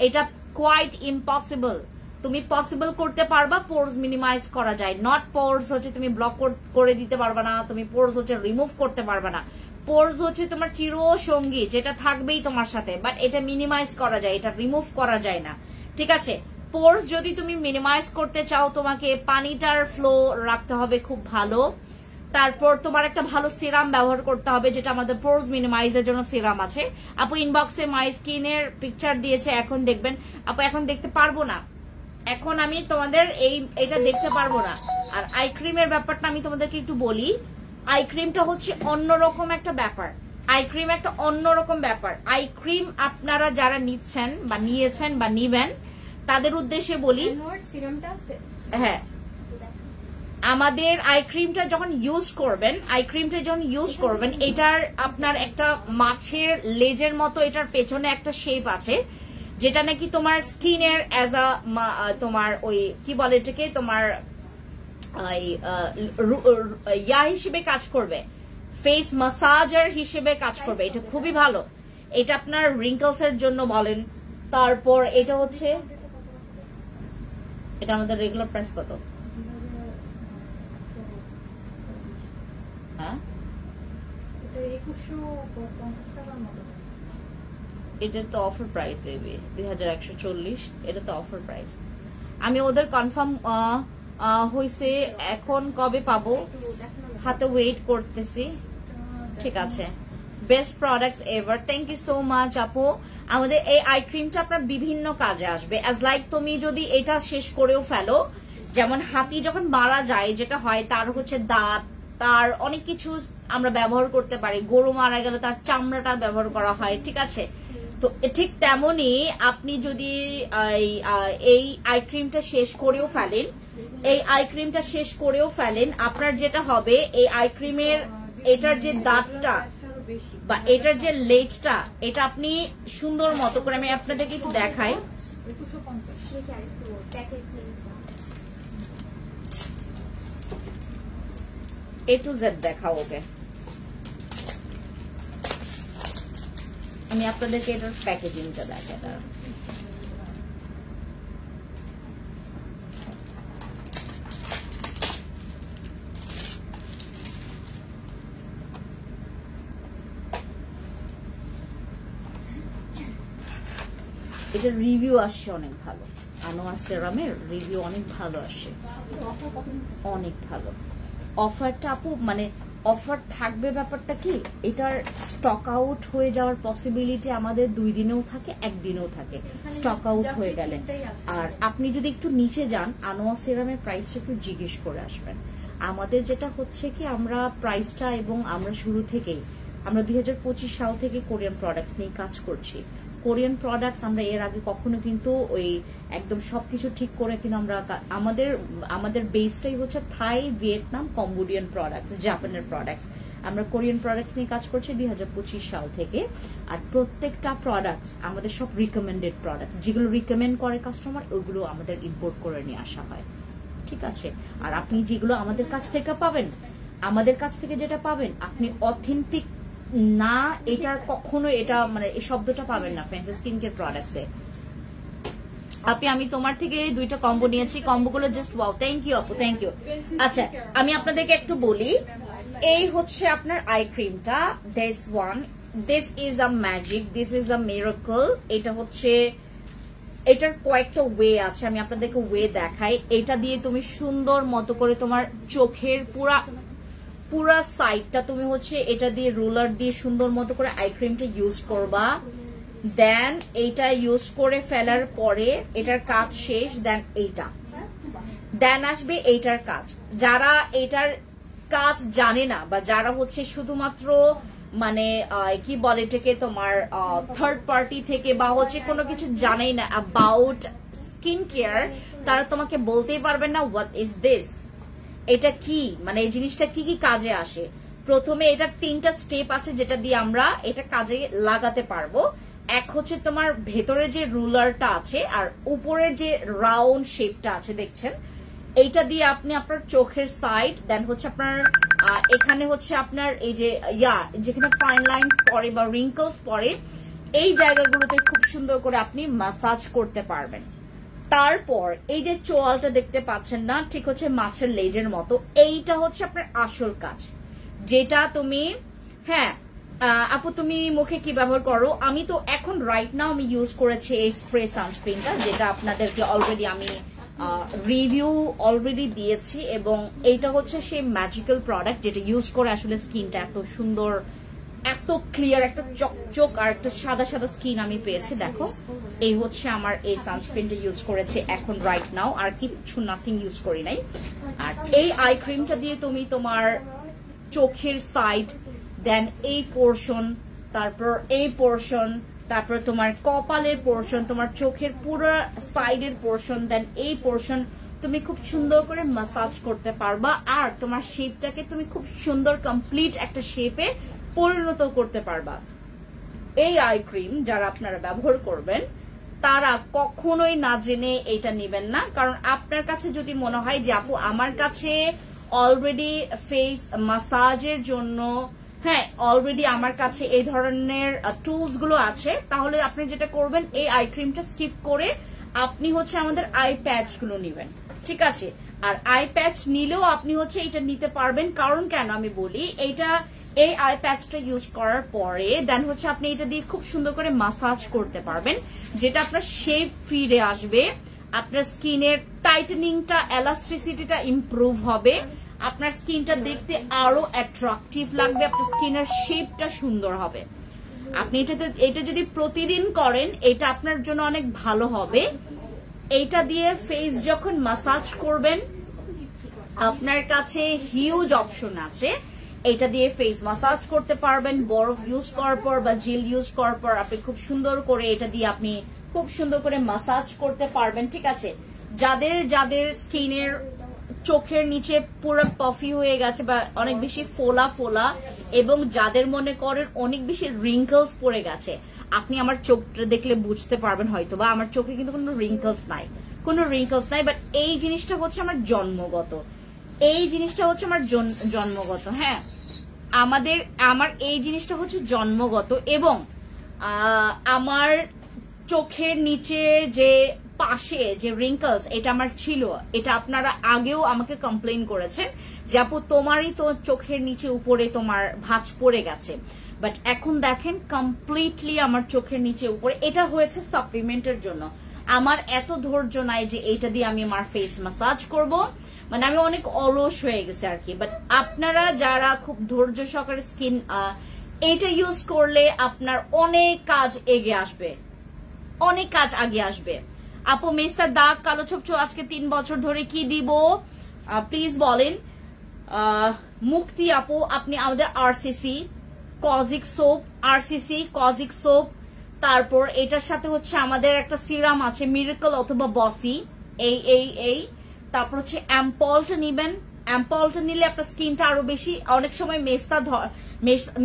এটা কোয়াইট ইম্পসিবল। তুমি পসিবল করতে পারবা, পোরস মিনিমাইজ করা যায়, নট পোরস হচ্ছে তুমি ব্লক করে দিতে পারবা না, তুমি পোরস হচ্ছে রিমুভ করতে পারবা না। পোরস হচ্ছে তোমার চিরসঙ্গী, যেটা থাকবেই তোমার সাথে, বাট এটা মিনিমাইজ করা যায়, এটা রিমুভ করা যায় না। ঠিক আছে, পোরস যদি তুমি মিনিমাইজ করতে চাও, তোমাকে পানিটার ফ্লো রাখতে হবে খুব ভালো। তারপর তোমার একটা ভালো সিরাম ব্যবহার করতে হবে, যেটা আমাদের পোরস মিনিমাইজের জন্য সিরাম আছে। আপু ইনবক্সে মাই স্কিনের পিকচার দিয়েছে, এখন দেখবেন। আপু এখন দেখতে পারবো না, এখন আমি তোমাদের এইটা দেখতে পারবো না। আর আই ক্রিমের ব্যাপারটা আমি তোমাদেরকে একটু বলি। আই ক্রিমটা হচ্ছে অন্যরকম একটা ব্যাপার, আই ক্রিম একটা অন্যরকম ব্যাপার। আই ক্রিম আপনারা যারা নিচ্ছেন বা নিয়েছেন বা নিবেন, তাদের উদ্দেশ্যে বলি, হ্যাঁ, আমাদের আই ক্রিমটা যখন ইউজ করবেন, এটার আপনার একটা মাছের লেজের মতো এটার পেছনে একটা শেপ আছে, যেটা নাকি তোমার স্কিনের অ্যাজ আ তোমার ওই কি বলে এটাকে, তোমার ইয়া হিসেবে কাজ করবে, ফেস মাসাজার হিসেবে কাজ করবে। এটা খুবই ভালো, এটা আপনার রিঙ্কলস এর জন্য বলেন। তারপর এটা হচ্ছে, এটা আমাদের রেগুলার প্রাইস কত? হ্যাঁ, এটা তো অফার প্রাইস বেবি, 2140, এটা তো অফার প্রাইস। আমি ওদের কনফার্ম হইছে, এখন কবে পাবো হাতে ওয়েট করতেছি। ঠিক আছে, best products ever, thank you so much আপু। আমাদের এই আই ক্রিমটা আপনার বিভিন্ন কাজে আসবে, অ্যাজ লাইক তুমি যদি এটা শেষ করেও ফেলো, যেমন হাতি যখন মারা যায় যেটা হয়, তার হচ্ছে দাঁত, তার অনেক কিছু আমরা ব্যবহার করতে পারি। গরু মারা গেলে তার চামড়াটা ব্যবহার করা হয়, ঠিক আছে। তো ঠিক তেমনি আপনি যদি এই আই ক্রিমটা শেষ করেও ফেলেন, আপনার যেটা হবে, এই আই ক্রিমের এটার যে দাঁতটা বা এটার যে লেজটা, এটা আপনি সুন্দর মতো করে, আমি আপনাদেরকে একটু দেখাই। A to Z দেখাও ওকে, আমি আপনাদেরকে এটার প্যাকেজিংটা দেখাই। এটা রিভিউ আসছে অনেক ভালো, আনোয়ার সেরামের রিভিউ অনেক ভালো আসে, অনেক ভালো। অফারটা আপু মানে অফার থাকবে ব্যাপারটা কি, এটার স্টক আউট হয়ে যাওয়ার পসিবিলিটি আমাদের 2 দিনেও থাকে, 1 দিনেও থাকে স্টক আউট হয়ে গেলে। আর আপনি যদি একটু নিচে যান, আনোয়ার সেরামের প্রাইসটা একটু জিজ্ঞেস করে আসবেন। আমাদের যেটা হচ্ছে কি, আমরা প্রাইসটা এবং আমরা শুরু থেকেই আমরা 2025 সাল থেকে কোরিয়ান প্রোডাক্টস নিয়ে কাজ করছি। কোরিয়ান প্রোডাক্টস আমরা এর আগে কখনো কিন্তু ওই একদম সবকিছু ঠিক করে কিন্তু আমরা আমাদের বেসটাই হচ্ছে থাই, ভিয়েতনাম, কম্বোডিয়ান প্রোডাক্টস, জাপানের প্রোডাক্টস। আমরা কোরিয়ান প্রোডাক্টস নিয়ে কাজ করছি 2025 সাল থেকে। আর প্রত্যেকটা প্রোডাক্টস আমাদের সব রিকমেন্ডেড প্রোডাক্টস, যেগুলো রিকমেন্ড করে কাস্টমার ওগুলো আমাদের ইম্পোর্ট করে নিয়ে আসা হয়, ঠিক আছে। আর আপনি যেগুলো আমাদের কাছ থেকে পাবেন, আমাদের কাছ থেকে যেটা পাবেন আপনি অথেন্টিক না, এটার কখনো এটা মানে এই শব্দটা পাবেন না ফ্রেন্ডস স্কিন কেয়ার প্রোডাক্টসে। আপনি আমি তোমার থেকে 2টা কম্বো নিয়েছি, কম্বোগুলো জাস্ট ওয়াও, থ্যাংক ইউ আপু, থ্যাংক ইউ। আচ্ছা আমি আপনাদেরকে একটু বলি, এই হচ্ছে আপনার আই ক্রিমটা, this is a magic, this is a miracle. এটা হচ্ছে, এটার কয়েকটা ওয়ে আছে, আমি আপনাদেরকে ওয়ে দেখাই। এটা দিয়ে তুমি সুন্দর মতো করে তোমার চোখের পুরা সাইডটা তুমি হচ্ছে এটা দিয়ে রুলার দিয়ে সুন্দর মতো করে আই ক্রিমটা ইউজ করবা। দেন এইটা ইউজ করে ফেলার পরে এটার কাজ শেষ, দেন আসবে এইটার কাজ। যারা এটার কাজ জানে না বা যারা হচ্ছে শুধুমাত্র মানে কি বলে এটাকে তোমার থার্ড পার্টি থেকে বা হচ্ছে কোনো কিছু জানেই না অ্যাবাউট স্কিন কেয়ার, তারা তোমাকে বলতেই পারবে না হোয়াট ইজ দিস, এটা কি, মানে এই জিনিসটা কি কি কাজে আসে। প্রথমে এটার 3টা স্টেপ আছে যেটা দিয়ে আমরা এটা কাজে লাগাতে পারবো। এক হচ্ছে তোমার ভেতরে যে রুলারটা আছে আর উপরের যে রাউন্ড শেপটা আছে দেখছেন, এইটা দিয়ে আপনি আপনার চোখের সাইড, দেন হচ্ছে আপনার এখানে হচ্ছে আপনার এই যে যেখানে ফাইন লাইন্স পড়ে বা রিঙ্কলস পড়ে এই জায়গাগুলোতে খুব সুন্দর করে আপনি ম্যাসাজ করতে পারবেন। তারপর এই যে চোয়ালটা দেখতে পাচ্ছেন না, ঠিক হচ্ছে মাছের লেজের মতো, এইটা হচ্ছে আপনার আসল কাজ, যেটা তুমি আপু তুমি মুখে কি ব্যবহার করো? আমি তো এখন রাইট নাও আমি ইউজ করেছি এই স্প্রে সানস্ক্রিনটা, যেটা আপনাদেরকে অলরেডি আমি রিভিউ অলরেডি দিয়েছি, এবং এইটা হচ্ছে সেই ম্যাজিক্যাল প্রোডাক্ট যেটা ইউজ করে আসলে স্কিনটা এত সুন্দর, এত ক্লিয়ার, একটা চকচক আর একটা সাদা সাদা স্কিন আমি পেয়েছি। দেখো এই হচ্ছে আমার এই সানস্ক্রিনটা ইউজ করেছে এখন রাইট নাও, আর কিছু নাথিং ইউজ করি নাই। আর এই আই ক্রিমটা দিয়ে তুমি তোমার চোখের সাইড, দেন এই পোর্শন, তারপর এই পোর্শন, তারপর তোমার কপালের পোর্শন, তোমার চোখের পুরো সাইডের পোর্শন, দেন এই পোর্শন তুমি খুব সুন্দর করে ম্যাসাজ করতে পারবা। আর তোমার শেপটাকে তুমি খুব সুন্দর কমপ্লিট একটা শেপে পরিণত করতে পারবা। এই আই ক্রিম যারা আপনারা ব্যবহার করবেন তারা কখনোই না জেনে এটা নেবেন না, কারণ আপনার কাছে যদি মনে হয় যে আপু আমার কাছে অলরেডি ফেস ম্যাসাজের জন্য অলরেডি আমার কাছে এই ধরনের টুলস গুলো আছে, তাহলে আপনি যেটা করবেন এই আই ক্রিমটা স্কিপ করে আপনি হচ্ছে আমাদের আই প্যাচ গুলো নেবেন, ঠিক আছে। আর আই প্যাচ নিলেও আপনি হচ্ছে এটা নিতে পারবেন, কারণ কেন আমি বলি, এই আই প্যাচটা ইউজ করার পরে দেন হচ্ছে আপনি এটা দিয়ে খুব সুন্দর করে ম্যাসাজ করতে পারবেন, যেটা আপনার শেপ ফিরে আসবে, আপনার স্কিনের টাইটেনিংটা, এলাস্টিসিটিটা ইমপ্রুভ হবে, আপনার স্কিনটা দেখতে আরো অ্যাট্রাকটিভ লাগবে, আপনার স্কিনের শেপটা সুন্দর হবে। আপনি এটা যদি প্রতিদিন করেন এটা আপনার জন্য অনেক ভালো হবে। এইটা দিয়ে ফেস যখন ম্যাসাজ করবেন আপনার কাছে হিউজ অপশন আছে, এটা দিয়ে ফেস ম্যাসাজ করতে পারবেন। বরফ ইউজ করার পর বা জেল ইউজ করার পর আপনি খুব সুন্দর করে এটা দিয়ে আপনি খুব সুন্দর করে ম্যাসাজ করতে পারবেন, ঠিক আছে। যাদের স্কিনের চোখের নিচে পুরো পফি হয়ে গেছে বা অনেক বেশি ফোলা ফোলা, এবং যাদের মনে করেন অনেক বেশি রিঙ্কলস পড়ে গেছে, আপনি আমার চোখটা দেখলে বুঝতে পারবেন হয়তো বা আমার চোখে কিন্তু কোনো রিঙ্কলস নাই, বাট এই জিনিসটা হচ্ছে আমার জন্মগত, আমার এই জিনিসটা হচ্ছে জন্মগত। এবং আমার চোখের নিচে যে পাশে যে রিঙ্কলস এটা আমার ছিল, এটা আপনারা আগেও আমাকে কমপ্লেইন করেছেন যে আপু তোমারই তো চোখের নিচে উপরে তোমার ভাঁজ পড়ে গেছে। বাট এখন দেখেন কমপ্লিটলি আমার চোখের নিচে উপরে। এটা হয়েছে সাপ্লিমেন্টের জন্য। আমার এত ধৈর্য নাই যে এইটা দিয়ে আমি আমার ফেস ম্যাসাজ করব, মানে আমি অনেক অলস হয়ে গেছে আর কি। বাট আপনারা যারা খুব ধৈর্য সহকারে স্কিন, এইটা ইউজ করলে আপনার অনেক কাজ এগিয়ে আসবে, অনেক কাজ আগে আসবে। আপু মেস্তার দাগ, কালো ছোপ ছোপ আজকে 3 বছর ধরে কি দিব প্লিজ বলেন। মুক্তি আপু, আপনি আমাদের RCC kojic soap, RCC kojic soap, তারপর এটার সাথে হচ্ছে আমাদের একটা সিরাম আছে মিরাকল অথবা বসি, এই তারপর হচ্ছে অ্যাম্পলটা নিবেন। অ্যাম্পলটা নিলে আপনার স্কিনটা আরো বেশি, অনেক সময়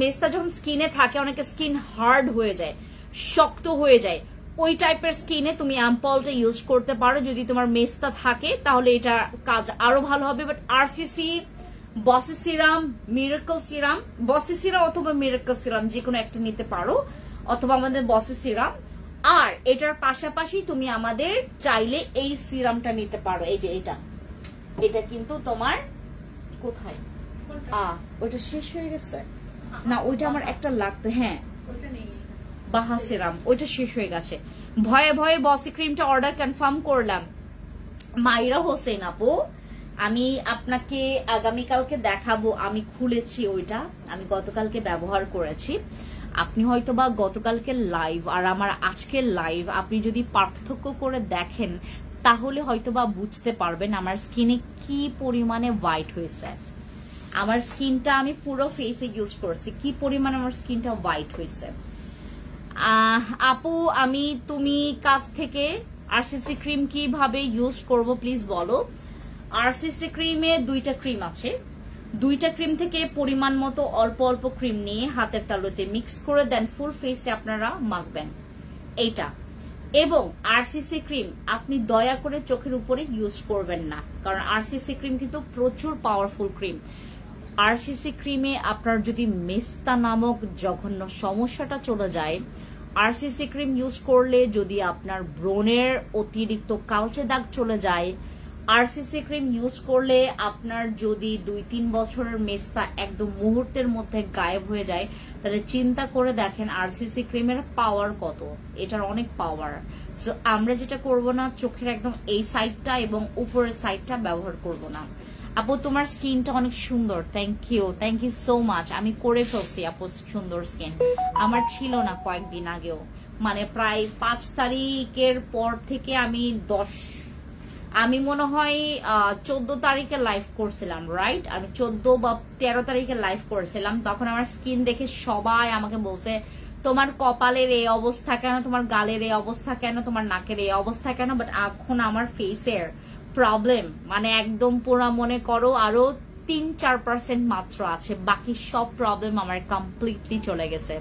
মেস্তা যখন স্কিনে থাকে অনেকের স্কিন হার্ড হয়ে যায়, শক্ত হয়ে যায়, ওই টাইপের স্কিনে তুমি অ্যাম্পলটা ইউজ করতে পারো। যদি তোমার মেস্তা থাকে তাহলে এটা কাজ আরো ভালো হবে। বাট আরসিসি, বসি সিরাম, মিরাকল সিরাম, বসি সিরাম অথবা মিরাকল সিরাম যে কোনো একটা নিতে পারো, অথবা আমাদের বসি সিরাম। আর এটার পাশাপাশি তুমি আমাদের চাইলে এই সিরামটা নিতে পারো। এই যে এটা কিন্তু তোমার কোথায় ওইটা শেষ হয়ে গেছে না, ওইটা আমার একটা লাগতো। হ্যাঁ বাহা সিরাম, ওইটা শেষ হয়ে গেছে। ভয়ে ভয়ে বসি ক্রিমটা অর্ডার কনফার্ম করলাম। মাইরা হোসেন আপু, আমি আপনাকে আগামীকালকে দেখাবো। আমি খুলেছি ওইটা, আমি গতকালকে ব্যবহার করেছি। আপনি হয়তো বা গতকালকে লাইভ আর আমার আজকের লাইভ আপনি যদি পার্থক্য করে দেখেন তাহলে হয়তো বা বুঝতে পারবেন আমার স্কিনে কি পরিমাণে হোয়াইট হয়েছে। আমার স্কিনটা আমি পুরো ফেসে ইউজ করছি, কি পরিমাণে আমার স্কিনটা হোয়াইট হয়েছে। আপু তুমি কাছ থেকে আরসিসি ক্রিম কিভাবে ইউজ করব প্লিজ বলো। আরসিসি ক্রিমে 2টা ক্রিম আছে, 2টা ক্রিম থেকে পরিমাণ মতো অল্প অল্প ক্রিম নিয়ে হাতের তালুতে মিক্স করে দেন ফুল ফেসে আপনারা মাখবেন এইটা। এবং আরসিসি ক্রিম আপনি দয়া করে চোখের উপরে ইউজ করবেন না, কারণ আরসিসি ক্রিম কিন্তু প্রচুর পাওয়ারফুল ক্রিম। আরসিসি ক্রিমে আপনার যদি মেস্তা নামক জঘন্য সমস্যাটা চলে যায়, আরসিসি ক্রিম ইউজ করলে যদি আপনার ব্রণের অতিরিক্ত কালচে দাগ চলে যায়, আরসিসি ক্রিম ইউজ করলে আপনার যদি 2-3 বছরের মেস্তা একদম মুহূর্তের মধ্যে গায়েব হয়ে যায়, তাহলে চিন্তা করে দেখেন আরসিসি ক্রিমের পাওয়ার কত। এটার অনেক পাওয়ার। সো আমরা যেটা করব না, চোখের একদম এই সাইডটা এবং উপরের সাইডটা ব্যবহার করব না। আপু তোমার স্কিনটা অনেক সুন্দর, থ্যাংক ইউ সো মাচ। আমি করে ফেলছি আপু সুন্দর স্কিন, আমার ছিল না কয়েকদিন আগেও, মানে প্রায় 5 তারিখের পর থেকে আমি মনে হয় 14 তারিখে লাইভ করছিলাম, রাইট? আমি 14 বা 13 তারিখে লাইভ করছিলাম। তখন আমার স্কিন দেখে সবাই আমাকে বলছে তোমার কপালের এই অবস্থা কেন, তোমার গালের এই অবস্থা কেন, তোমার নাকের এই অবস্থা কেন। বাট এখন আমার ফেসের প্রবলেম মানে একদম পুরো মনে করো আরো 3-4% মাত্র আছে, বাকি সব প্রবলেম আমার কমপ্লিটলি চলে গেছে।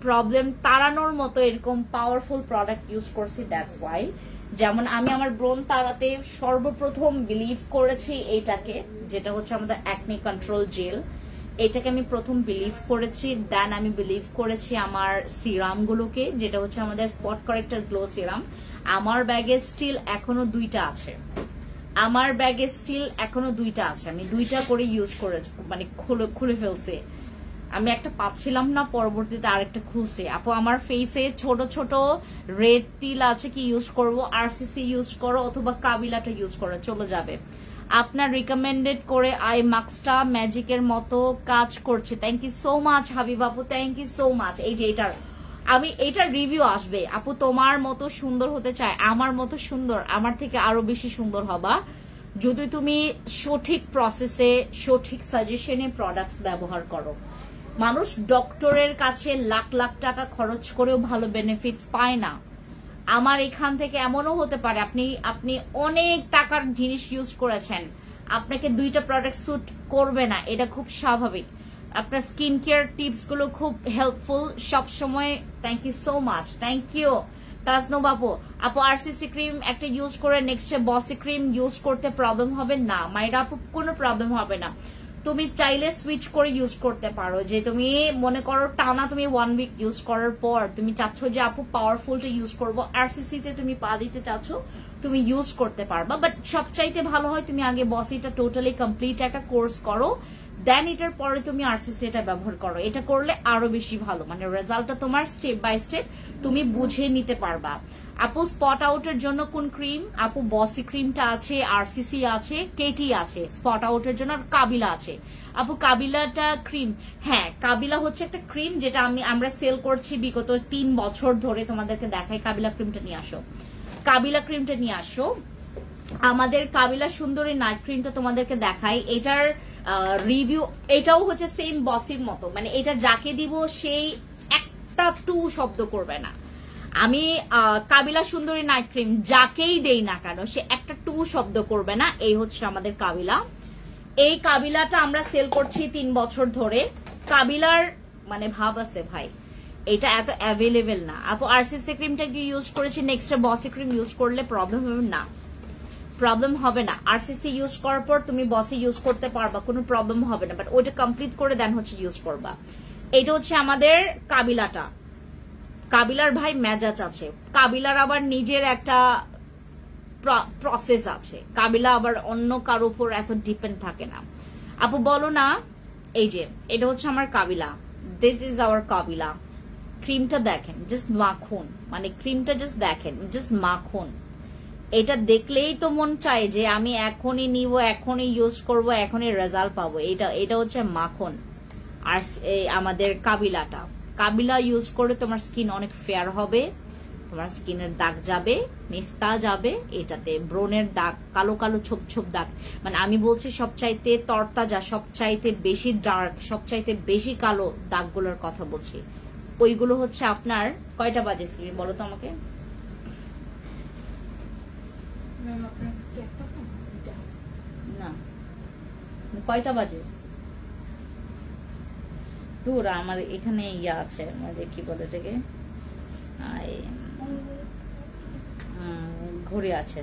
প্রবলেম তাড়ানোর মতো এরকম পাওয়ারফুল প্রোডাক্ট ইউজ করছি, দ্যাটস ওয়াই। যেমন আমি আমার ব্রণ তাড়াতে সর্বপ্রথম বিলিভ করেছি এইটাকে, যেটা হচ্ছে আমাদের অ্যাকনি কন্ট্রোল জেল। এটাকে আমি প্রথম বিলিভ করেছি, দেন আমি বিলিভ করেছি আমার সিরাম গুলোকে, যেটা হচ্ছে আমাদের স্পট কারেক্টর গ্লো সিরাম। আমার ব্যাগে স্টিল এখনো 2টা আছে, আমি 2টা করে ইউজ করেছি, মানে খুলে ফেলছে। আমি একটা পাচ্ছিলাম না, পরবর্তীতে আরেকটা খুলছে। আপু আমার ফেসে ছোট ছোট রেড তিল আছে, কি ইউজ করব? আরসিসি ইউজ করো অথবা কাবিলাটা ইউজ করো, চলে যাবে। আপনার রিকমেন্ডেড করে আই মাস্কটা ম্যাজিকের মতো কাজ করছে, thank you so much Habib আপু, থ্যাংক ইউ সো মাচ। এই যে এটার রিভিউ আসবে। আপু তোমার মতো সুন্দর হতে চায়, আমার মতো সুন্দর, আমার থেকে আরো বেশি সুন্দর হবা যদি তুমি সঠিক প্রসেসে সঠিক সাজেশনে প্রোডাক্টস ব্যবহার করো। মানুষ ডক্টরের কাছে লাখ লাখ টাকা খরচ করেও ভালো বেনিফিটস পায় না। আমার এখান থেকে এমনও হতে পারে আপনি অনেক টাকার জিনিস ইউজ করেছেন, আপনাকে 2টা প্রোডাক্ট স্যুট করবে না, এটা খুব স্বাভাবিক। আপনার স্কিন কেয়ার টিপস গুলো খুব হেল্পফুল সব সময়। Thank you so much, thank you Tajnub আপু। আরসিসি ক্রিম একটা ইউজ করে নেক্সট বসি ক্রিম ইউজ করতে প্রবলেম হবে না? মাইরা আপু কোনো প্রবলেম হবে না, তুমি চাইলে সুইচ করে ইউজ করতে পারো। যে তুমি মনে করো টানা তুমি 1 উইক ইউজ করার পর তুমি চাচ্ছ যে আপু পাওয়ারফুলটা ইউজ করবো, আরসিসি তে তুমি পা দিতে চাচ্ছ, তুমি ইউজ করতে পারবা। বাট সবচাইতে ভালো হয় তুমি আগে বসিটা টোটালি কমপ্লিট একটা কোর্স করো, দেন এটার পরে তুমি আরসিসি এটা ব্যবহার করো। এটা করলে আরো বেশি ভালো, মানে রেজাল্টটা তোমার স্টেপ বাই স্টেপ তুমি বুঝে নিতে পারবা। আপু স্পট আউটের জন্য কোন ক্রিম? আপু বসি ক্রিমটা আছে, আরসিসি আছে, কেটি আছে স্পট আউটের জন্য, আর কাবিলা আছে। আপু কাবিলাটা ক্রিম, হ্যাঁ কাবিলা হচ্ছে একটা ক্রিম যেটা আমরা সেল করছি বিগত 3 বছর ধরে। তোমাদেরকে দেখাই কাবিলা ক্রিমটা নিয়ে আসো, কাবিলা ক্রিমটা নিয়ে আসো। আমাদের কাবিলা সুন্দরী নাইট ক্রিমটা তোমাদেরকে দেখাই। এটার রিভিউ, এটাও হচ্ছে সেম বসির মতো, মানে এটা যাকে দিব সেই একটা টু শব্দ করবে না। আমি কাবিলা সুন্দরী নাইট ক্রিম যাকেই দেই না কেন সে একটা টু শব্দ করবে না। এই হচ্ছে আমাদের কাবিলা। এই কাবিলাটা আমরা সেল করছি 3 বছর ধরে। কাবিলার মানে ভাব আছে ভাই, এটা এত অ্যাভেলেবেল না। আপু আরসিসি ক্রিমটা ইউজ করেছি, নেক্সট বসি ক্রিম ইউজ করলে প্রবলেম হবে না, প্রবলেম হবে না। আরসিসি ইউজ করার পর তুমি বসি ইউজ করতে পারবা, কোনো প্রবলেম হবে না, বাট ওইটা কমপ্লিট করে দেন হচ্ছে ইউজ করবা। এটা হচ্ছে আমাদের কাবিলাটা। কাবিলার ভাই মেজাজ আছে, কাবিলার আবার নিজের একটা প্রসেস আছে, কাবিলা আবার অন্য কারোর উপর এত ডিপেন্ড থাকে না। আপু বলো না, এই যে এটা হচ্ছে আমার কাবিলা, দিস ইজ আওয়ার কাবিলা। ক্রিমটা দেখেন, জাস্ট মাখন, মানে ক্রিমটা জাস্ট দেখেন, জাস্ট মাখন। এটা দেখলেই তো মন চায় যে আমি এখনই নিব, এখনই ইউজ করব, এখনই রেজাল্ট পাবো। এটা হচ্ছে মাখন। আর আমাদের কাবিলাটা, কাবিলা ইউজ করে তোমার স্কিন অনেক ফেয়ার হবে, তোমার স্কিনের দাগ যাবে, মেস্তা যাবে, এটাতে ব্রনের দাগ, কালো কালো ছোপ ছোপ দাগ, মানে আমি বলছি সবচাইতে তরতাজা, সবচাইতে বেশি ডার্ক, সবচাইতে বেশি কালো দাগগুলোর কথা বলছি। ওইগুলো হচ্ছে আপনার কয়টা বাজে স্ক্রিন বলো তো আমাকে? না কয়টা বাজে? দূর আমার এখানে ইয়া আছে, মানে কি বলে এটাকে, ঘড়ি আছে,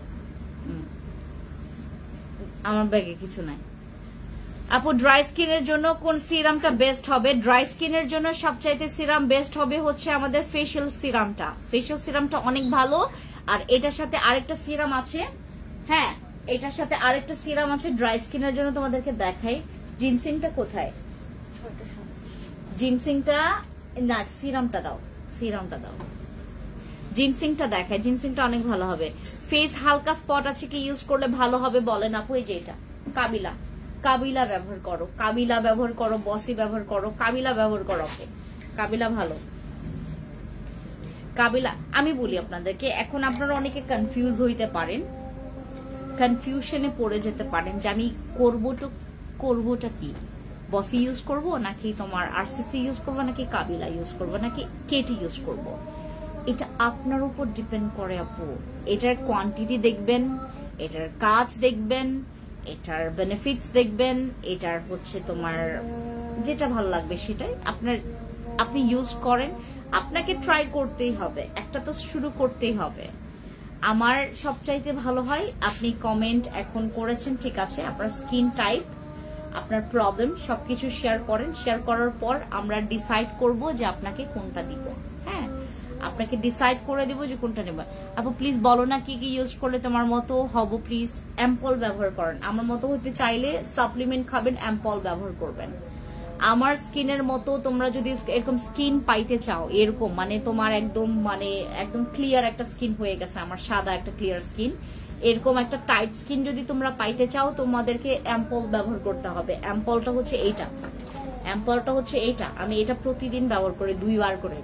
আমার ব্যাগে কিছু নাই। আপু ড্রাই স্কিনের জন্য কোন সিরামটা বেস্ট হবে? ড্রাই স্কিনের জন্য সবচাইতে সিরাম বেস্ট হবে হচ্ছে আমাদের ফেশিয়াল সিরামটা। ফেশিয়াল সিরামটা অনেক ভালো। আর এটার সাথে আরেকটা সিরাম আছে, হ্যাঁ এটার সাথে আরেকটা সিরাম আছে ড্রাই স্কিনের জন্য, তোমাদেরকে দেখাই। জিনসিংটা কোথায়? জিনসিংটা না, সিরামটা দাও, সিরামটা দাও, জিনসিংটা দেখায়, জিনসিংটা অনেক ভালো হবে। ফেস হালকা স্পট আছে কি ইউজ করলে ভালো হবে বলেন আপু? এই যে এটা কাবিলা, কাবিলা ব্যবহার করো, কাবিলা ব্যবহার করো, বসি ব্যবহার করো, কাবিলা ব্যবহার করো, কাবিলা ভালো। কাবিলা আমি বলি আপনাদেরকে, এখন আপনারা অনেকে কনফিউজ হইতে পারেন, কনফিউশনে পড়ে যেতে পারেন যে আমি করবোটা কি, বসি ইউজ করব নাকি তোমার আরসিসি ইউজ করব নাকি কাবিলা ইউজ করব নাকি কেটি ইউজ করব। এটা আপনার উপর ডিপেন্ড করে আপু। এটার কোয়ান্টিটি দেখবেন, এটার কাজ দেখবেন, এটার বেনিফিটস দেখবেন, এটার হচ্ছে তোমার যেটা ভালো লাগবে সেটাই আপনি ইউজ করেন। আপনাকে ট্রাই করতেই হবে, একটা তো শুরু করতেই হবে। আমার সবচাইতে ভালো হয় আপনি কমেন্ট এখন করেছেন, ঠিক আছে, আপনার স্কিন টাইপ, আপনার প্রবলেম সবকিছু শেয়ার করেন। শেয়ার করার পর আমরা ডিসাইড করব যে আপনাকে কোনটা দিব। হ্যাঁ, আপনাকে ডিসাইড করে দিব যে কোনটা নেব। আপু প্লিজ বলো না কি কি ইউজ করলে তোমার মতো হব। প্লিজ অ্যাম্পল ব্যবহার করেন। আমার মতো হতে চাইলে সাপ্লিমেন্ট খাবেন, অ্যাম্পল ব্যবহার করবেন। আমার স্কিনের মতো তোমরা যদি এরকম স্কিন পাইতে চাও, এরকম মানে তোমার একদম ক্লিয়ার একটা স্কিন হয়ে গেছে, আমার সাদা একটা ক্লিয়ার স্কিন, এরকম একটা টাইট স্কিন যদি তোমরা পাইতে চাও তোমাদেরকে অ্যাম্পল ব্যবহার করতে হবে। অ্যাম্পলটা হচ্ছে এইটা, অ্যাম্পলটা হচ্ছে এইটা। আমি এটা প্রতিদিন ব্যবহার করি, 2 বার করে,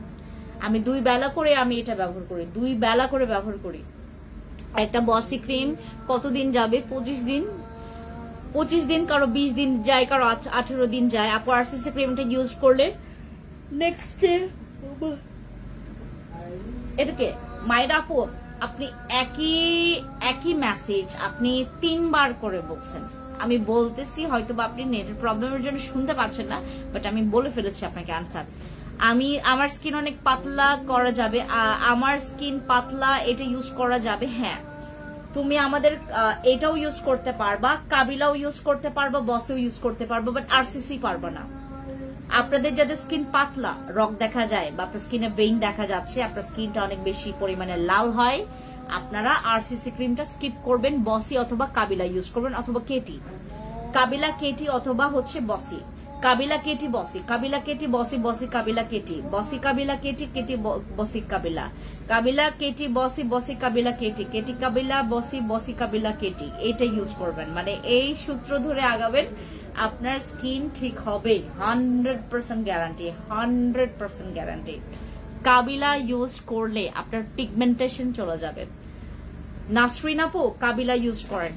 আমি 2 বেলা করে আমি এটা ব্যবহার করি, 2 বেলা করে ব্যবহার করি। একটা বসি ক্রিম কতদিন যাবে? 25 দিন, কারো 20 দিন যায়, কারো 18 দিন যায়। আপু আরসিসি ক্রিমটা ইউজ করলে নেক্সট ডে এটাকে মায়ের আপু আপনি একই মেসেজ আপনি 3 বার করে বলছেন। আমি বলতেছি, হয়তো বা আপনি নেটের প্রবলেমের জন্য শুনতে পাচ্ছেন না, বাট আমি বলে ফেলেছি আপনাকে আনসার। আমার স্কিন অনেক পাতলা করা যাবে, আমার স্কিন পাতলা, এটা ইউজ করা যাবে। হ্যাঁ, তুমি আমাদের এটাও ইউজ করতে পারবা, কাবিলাও ইউজ করতে পারবা, বসেও ইউজ করতে পারবা, বাট আরসিসি পারবা না। আপনাদের যাদের স্কিন পাতলা, রক দেখা যায় বা আপনার স্কিনে ভেইন দেখা যাচ্ছে, আপনার স্কিনটা অনেক বেশি পরিমাণে লাল হয়, আপনারা আরসিসি ক্রিমটা স্কিপ করবেন, বসি অথবা কাবিলা ইউজ করবেন অথবা কেটি। কাবিলা কেটি অথবা হচ্ছে বসি, কাবিলা কেটি বসি, কাবিলা কেটি বসি, বসি কাবিলা কেটি, বসি কাবিলা কেটি, কেটি বসি কাবিলা, কাবিলা কেটি বসি, বসি কাবিলা কেটি, কেটি কাবিলা বসি, বসি কাবিলা কেটি। এটা ইউজ করবেন, মানে এই সূত্র ধরে আগাবেন, আপনার স্কিন ঠিক হবে 100% গ্যারান্টি, 100% গ্যারান্টি। কাবিলা ইউজ করলে আপনার পিগমেন্টেশন চলে যাবে। নাসরিন আপু কাবিলা ইউজ করেন,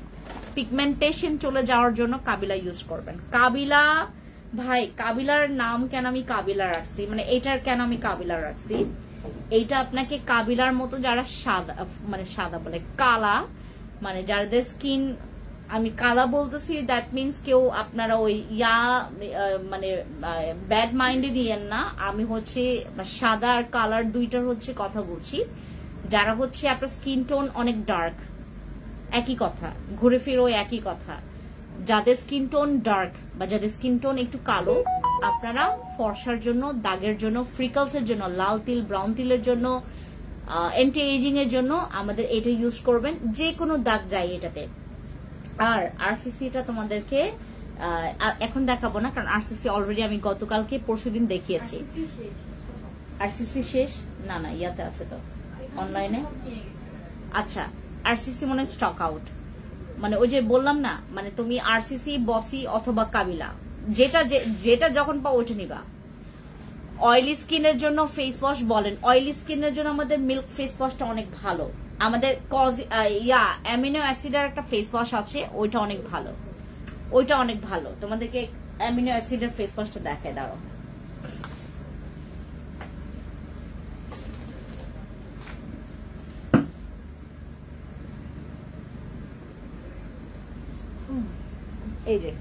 পিগমেন্টেশন চলে যাওয়ার জন্য কাবিলা ইউজ করবেন। কাবিলা ভাই, কাবিলার নাম কেন আমি কাবিলা রাখছি, মানে এটার কেন আমি কাবিলা রাখছি, এইটা আপনাকে কাবিলার মতো যারা সাদা, মানে সাদা বলে কালা, মানে যাদের স্কিন, আমি কালা বলতেছি দ্যাট মিনস কেউ আপনারা ওই মানে ব্যাড মাইন্ডে নিয়েন না, আমি হচ্ছে সাদা আর কালার দুইটার হচ্ছে কথা বলছি। যারা হচ্ছে আপনার স্কিন টোন অনেক ডার্ক, একই কথা, ঘুরে ফিরে ওই একই কথা, যাদের স্কিন টোন ডার্ক বা যাদের স্কিন টোন একটু কালো, আপনারা ফর্সার জন্য, দাগের জন্য, ফ্রিকলস এর জন্য, লাল তিল, ব্রাউন তিলের জন্য, অ্যান্টি এজিং এর জন্য আমাদের এটা ইউজ করবেন, যে কোনো দাগ যায় এটাতে। আর আরসিসি টা তোমাদেরকে এখন দেখাবো না, কারণ আরসিসি অলরেডি আমি গতকালকে পরশুদিন দেখিয়েছি। আরসিসি শেষ না, না ইয়াতে আছে তো অনলাইনে। আচ্ছা, আরসিসি মনে স্টক আউট, মানে ওই যে বললাম না, মানে তুমি আরসিসি বসি অথবা কাবিলা, যেটা যখন পাও ওইটা নিবা। অয়েলি স্কিনের জন্য ফেস ওয়াশ বলেন, অয়েলি স্কিনের জন্য আমাদের মিল্ক ফেস ওয়াশটা অনেক ভালো। আমাদের অ্যামিনো অ্যাসিডের একটা ফেস ওয়াশ আছে, ওইটা অনেক ভালো, ওইটা অনেক ভালো। তোমাদেরকে অ্যামিনো অ্যাসিডের ফেস ওয়াশটা দেখায়, দাঁড়ো। এই যে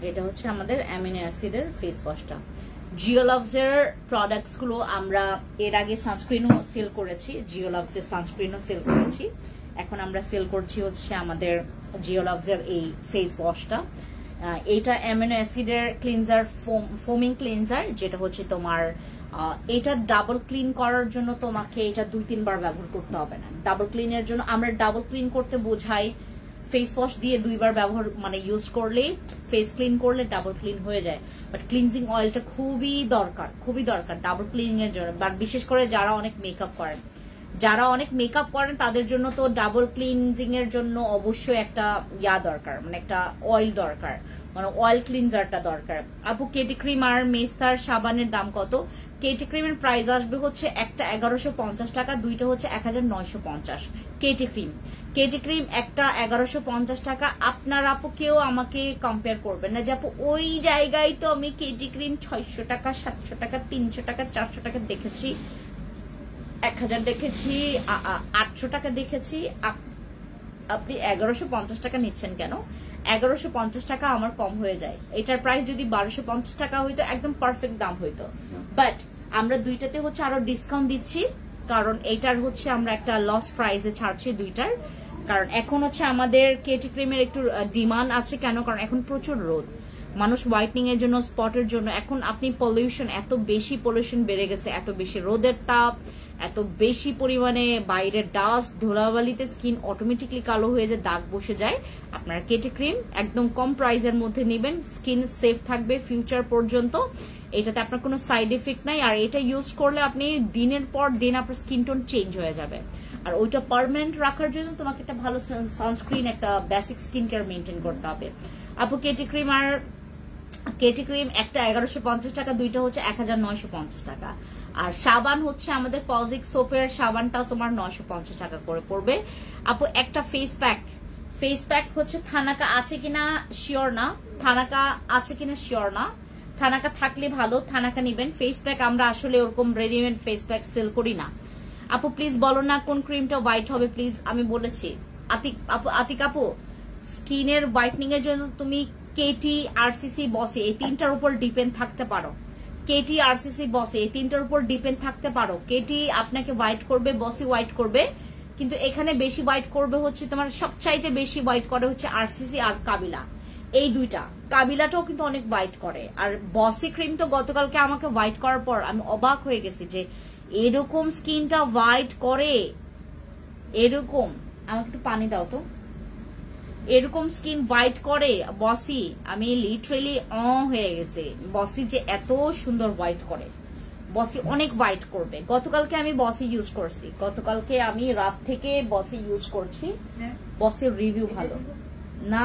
এটা হচ্ছে আমাদের অ্যামিনো অ্যাসিডের ফেস ওয়াশটা। জিওলাভস এর প্রোডাক্টস গুলো আমরা এর আগে সানস্ক্রিনও সেল করেছি, জিওলাভস এর সানস্ক্রিনও সেল করেছি, এখন আমরা সেল করছি হচ্ছে আমাদের জিওলাভস এর এই ফেস ওয়াশটা। এটা অ্যামিনো অ্যাসিডের ক্লিনজার, ফোমিং ক্লিনজার, যেটা হচ্ছে তোমার এটা ডাবল ক্লিন করার জন্য তোমাকে এটা 2-3 বার ব্যবহার করতে হবে না। ডাবল ক্লিনের জন্য আমরা ডাবল ক্লিন করতে বোঝাই ফেস ওয়াশ দিয়ে 2 বার ব্যবহার, মানে ইউজ করলে, ফেস ক্লিন করলে ডাবল ক্লিন হয়ে যায়। বাট ক্লিনজিং অয়েলটা খুবই দরকার, খুবই দরকার ডাবল ক্লিনিং এর জন্য। বাট বিশেষ করে যারা অনেক মেকআপ করেন, যারা অনেক মেকআপ করেন তাদের জন্য তো ডাবল ক্লিনজিং এর জন্য অবশ্যই একটা দরকার, মানে একটা অয়েল দরকার, মানে অয়েল ক্লিনজারটা দরকার। আপু কেটি ক্রিম আর মেস্তার সাবানের দাম কত? কেটি ক্রিমের প্রাইস আসবে হচ্ছে একটা 1150 টাকা, দুইটা হচ্ছে 1950। কেটি ক্রিম একটা 1150 টাকা। আপনার আপু কেউ আমাকে কম্পেয়ার করবেন না যে আপু ওই জায়গায় তো আমি কেটি ক্রিম 600 টাকা, 700 টাকা, 300 টাকা, 400 টাকা দেখেছি, 1000 দেখেছি, 800 টাকা দেখেছি। আপনি 1150 টাকা নিচ্ছেন কেন? 1150 টাকা আমার কম হয়ে যায়। এটার প্রাইস যদি 1250 টাকা হইতো একদম পারফেক্ট দাম হইতো। বাট আমরা দুইটাতে হচ্ছে আরো ডিসকাউন্ট দিচ্ছি, কারণ এটার হচ্ছে আমরা একটা লস প্রাইসে ছাড়ছি দুইটার। কারণ এখন হচ্ছে আমাদের কেটি ক্রিমের একটু ডিমান্ড আছে, কেন? কারণ এখন প্রচুর রোদ, মানুষ হোয়াইটনিং এর জন্য, স্পটের জন্য। এখন আপনি পলিউশন, এত বেশি পলিউশন বেড়ে গেছে, এত বেশি রোদের তাপ, এত বেশি পরিমাণে বাইরের ডাস্ট, ধুলাবালিতে স্কিন অটোমেটিকলি কালো হয়ে যায়, দাগ বসে যায়। আপনার কেটি ক্রিম একদম কম প্রাইসের মধ্যে নেবেন, স্কিন সেফ থাকবে ফিউচার পর্যন্ত। এটাতে আপনার কোনো সাইড এফেক্ট নাই, আর এটা ইউজ করলে আপনি দিনের পর দিন আপনার স্কিন টোন চেঞ্জ হয়ে যাবে। আর ওইটা পার্মানেন্ট রাখার জন্য তোমাকে একটা ভালো সানস্ক্রিন, একটা বেসিক স্কিন কেয়ার মেনটেন করতে হবে। আপু কেটি ক্রিম একটা 1150 টাকা, দুইটা হচ্ছে 1950 টাকা। আর সাবান হচ্ছে আমাদের পজিক সোপের সাবানটাও তোমার 950 টাকা করে পড়বে। আপু একটা ফেস প্যাক হচ্ছে থানাকা আছে কিনা শিওর না, থানাকা আছে কিনা শিওর না, থানাকা থাকলে ভালো, থানাকা নিবেন। ফেস প্যাক আমরা আসলে ওরকম রেডিমেড ফেস প্যাক সেল করি না। আপু প্লিজ বলো না কোন ক্রিমটা হোয়াইট হবে প্লিজ। আমি বলেছি আতিক আপু, স্কিনের হোয়াইটনিং এর জন্য তুমি কেটি, আরসিসি, বসি এই তিনটার উপর ডিপেন্ড থাকতে পারো। কেটি, আরসিসি, বসি এই তিনটার উপর ডিপেন্ড থাকতে পারো। কেটি আপনাকে হোয়াইট করবে, বসি হোয়াইট করবে, কিন্তু এখানে বেশি হোয়াইট করবে হচ্ছে তোমার, সবচাইতে বেশি হোয়াইট করে হচ্ছে আরসিসি আর কাবিলা, এই দুইটা। কাবিলাটাও কিন্তু অনেক হোয়াইট করে। আর বসি ক্রিম তো গতকালকে আমাকে হোয়াইট করার পর আমি অবাক হয়ে গেছি যে এরকম স্কিনটা হোয়াইট করে, এরকম। আমাকে একটু পানি দাও তো। এরকম স্কিন হোয়াইট করে বসি, আমি লিটারেলি হয়ে গেছে। বসি যে এত সুন্দর হোয়াইট করে, বসি অনেক হোয়াইট করবে। গতকালকে আমি বসি ইউজ করছি, গতকালকে আমি রাত থেকে বসি ইউজ করছি, বসির রিভিউ ভালো না।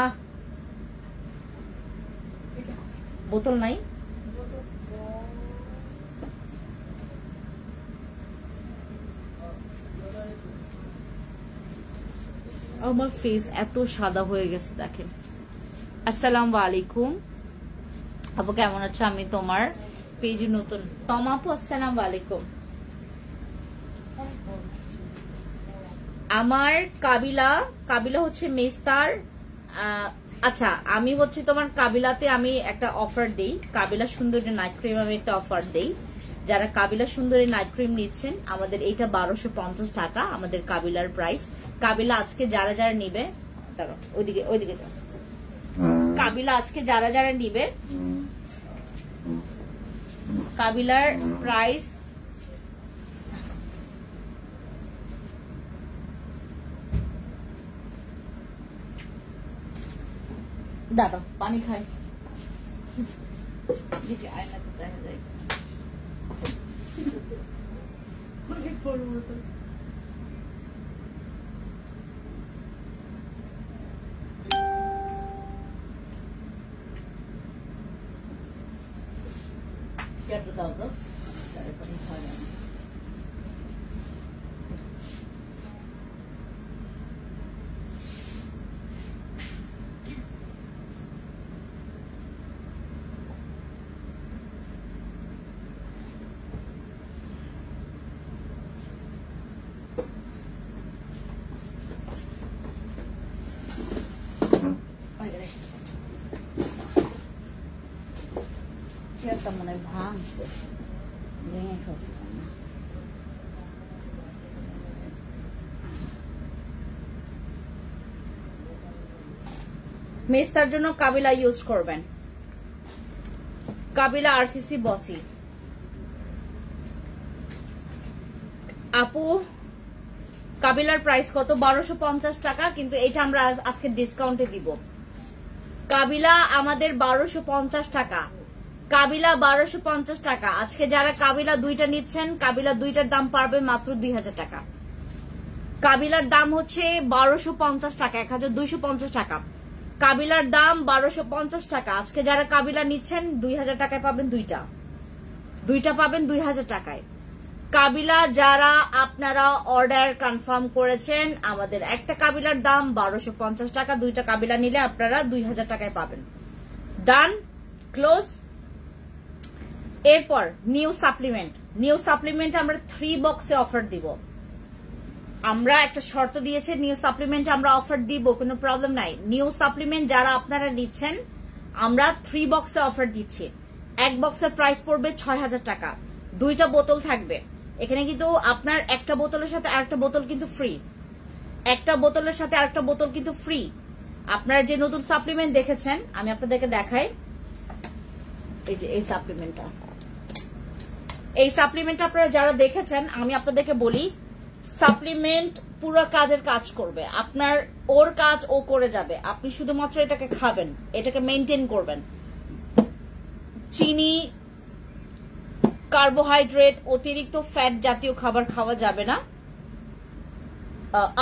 বোতল নাই, আমার ফেস এত সাদা হয়ে গেছে দেখেন। আসসালামু আলাইকুম আপু, কেমন আছো? আমি তোমার পেজে নতুন। তমা আপু আসসালামু আলাইকুম। আমার কাবিলা হচ্ছে মেস্তার। আচ্ছা, আমি হচ্ছে তোমার কাবিলাতে আমি একটা অফার দেই, কাবিলা সুন্দরী নাইট ক্রিম আমি একটা অফার দেই। যারা কাবিলা সুন্দরী নাইট ক্রিম নিচ্ছেন, আমাদের এইটা 1250 টাকা আমাদের কাবিলার প্রাইস। কাবিলা আজকে যারা যারা নিবে, দাঁড়াও ওইদিকে যাও, কাবিলা আজকে যারা যারা নিবে, কাবিলার প্রাইস দাঁড়াও পানি খাই, আয়না তো দেখা যায়। দাও তো পানি খাওয়া যায় না। চেয়ারটা মনে ভাঙছে, ভেঙে ফেলছে। মেস্তার জন্য কাবিলা ইউজ করবেন, কাবিলা আরসিসি বসি। আপু কাবিলার প্রাইস কত? 1250 টাকা, কিন্তু এটা আমরা আজকে ডিসকাউন্টে দিব। কাবিলা আমাদের 1250 টাকা, কাবিলা 1250 টাকা। আজকে যারা কাবিলা দুইটা নিচ্ছেন, কাবিলা দুইটার দাম পারবে মাত্র 2000 টাকা। কাবিলার দাম হচ্ছে 1250 টাকা, 1250 টাকা। কাবিলার দাম 1250 টাকা। আজকে যারা কাবিলা নিচ্ছেন 2000 টাকায় পাবেন দুইটা পাবেন 2000 টাকায়। কাবিলা যারা আপনারা অর্ডার কনফার্ম করেছেন, আমাদের একটা কাবিলার দাম 1250 টাকা, দুইটা কাবিলা নিলে আপনারা 2000 টাকায় পাবেন। ডান, ক্লোজ। এরপর নিউ সাপ্লিমেন্ট আমরা 3 বক্সে অফার দিব। আমরা একটা শর্ত দিয়েছে, নিউ সাপ্লিমেন্ট আমরা অফার দিব, কোনো প্রবলেম নাই। নিউ সাপ্লিমেন্ট যারা আপনারা নিচ্ছেন, আমরা 3 বক্সে অফার দিচ্ছি। এক বক্সের প্রাইস পড়বে 6000 টাকা, 2টা বোতল থাকবে এখানে, কিন্তু আপনার একটা বোতলের সাথে আরেকটা বোতল কিন্তু ফ্রি, একটা বোতলের সাথে আরেকটা বোতল কিন্তু ফ্রি। আপনারা যে নতুন সাপ্লিমেন্ট দেখেছেন, আমি আপনাদেরকে দেখাই, এই যে এই সাপ্লিমেন্টটা, এই সাপ্লিমেন্ট আপনারা যারা দেখেছেন, আমি আপনাদেরকে বলি, সাপ্লিমেন্ট পুরো কাজের কাজ করবে। আপনার ওর কাজ ও করে যাবে, আপনি শুধুমাত্র এটাকে খাবেন, এটাকে মেনটেন করবেন। চিনি, কার্বোহাইড্রেট, অতিরিক্ত ফ্যাট জাতীয় খাবার খাওয়া যাবে না।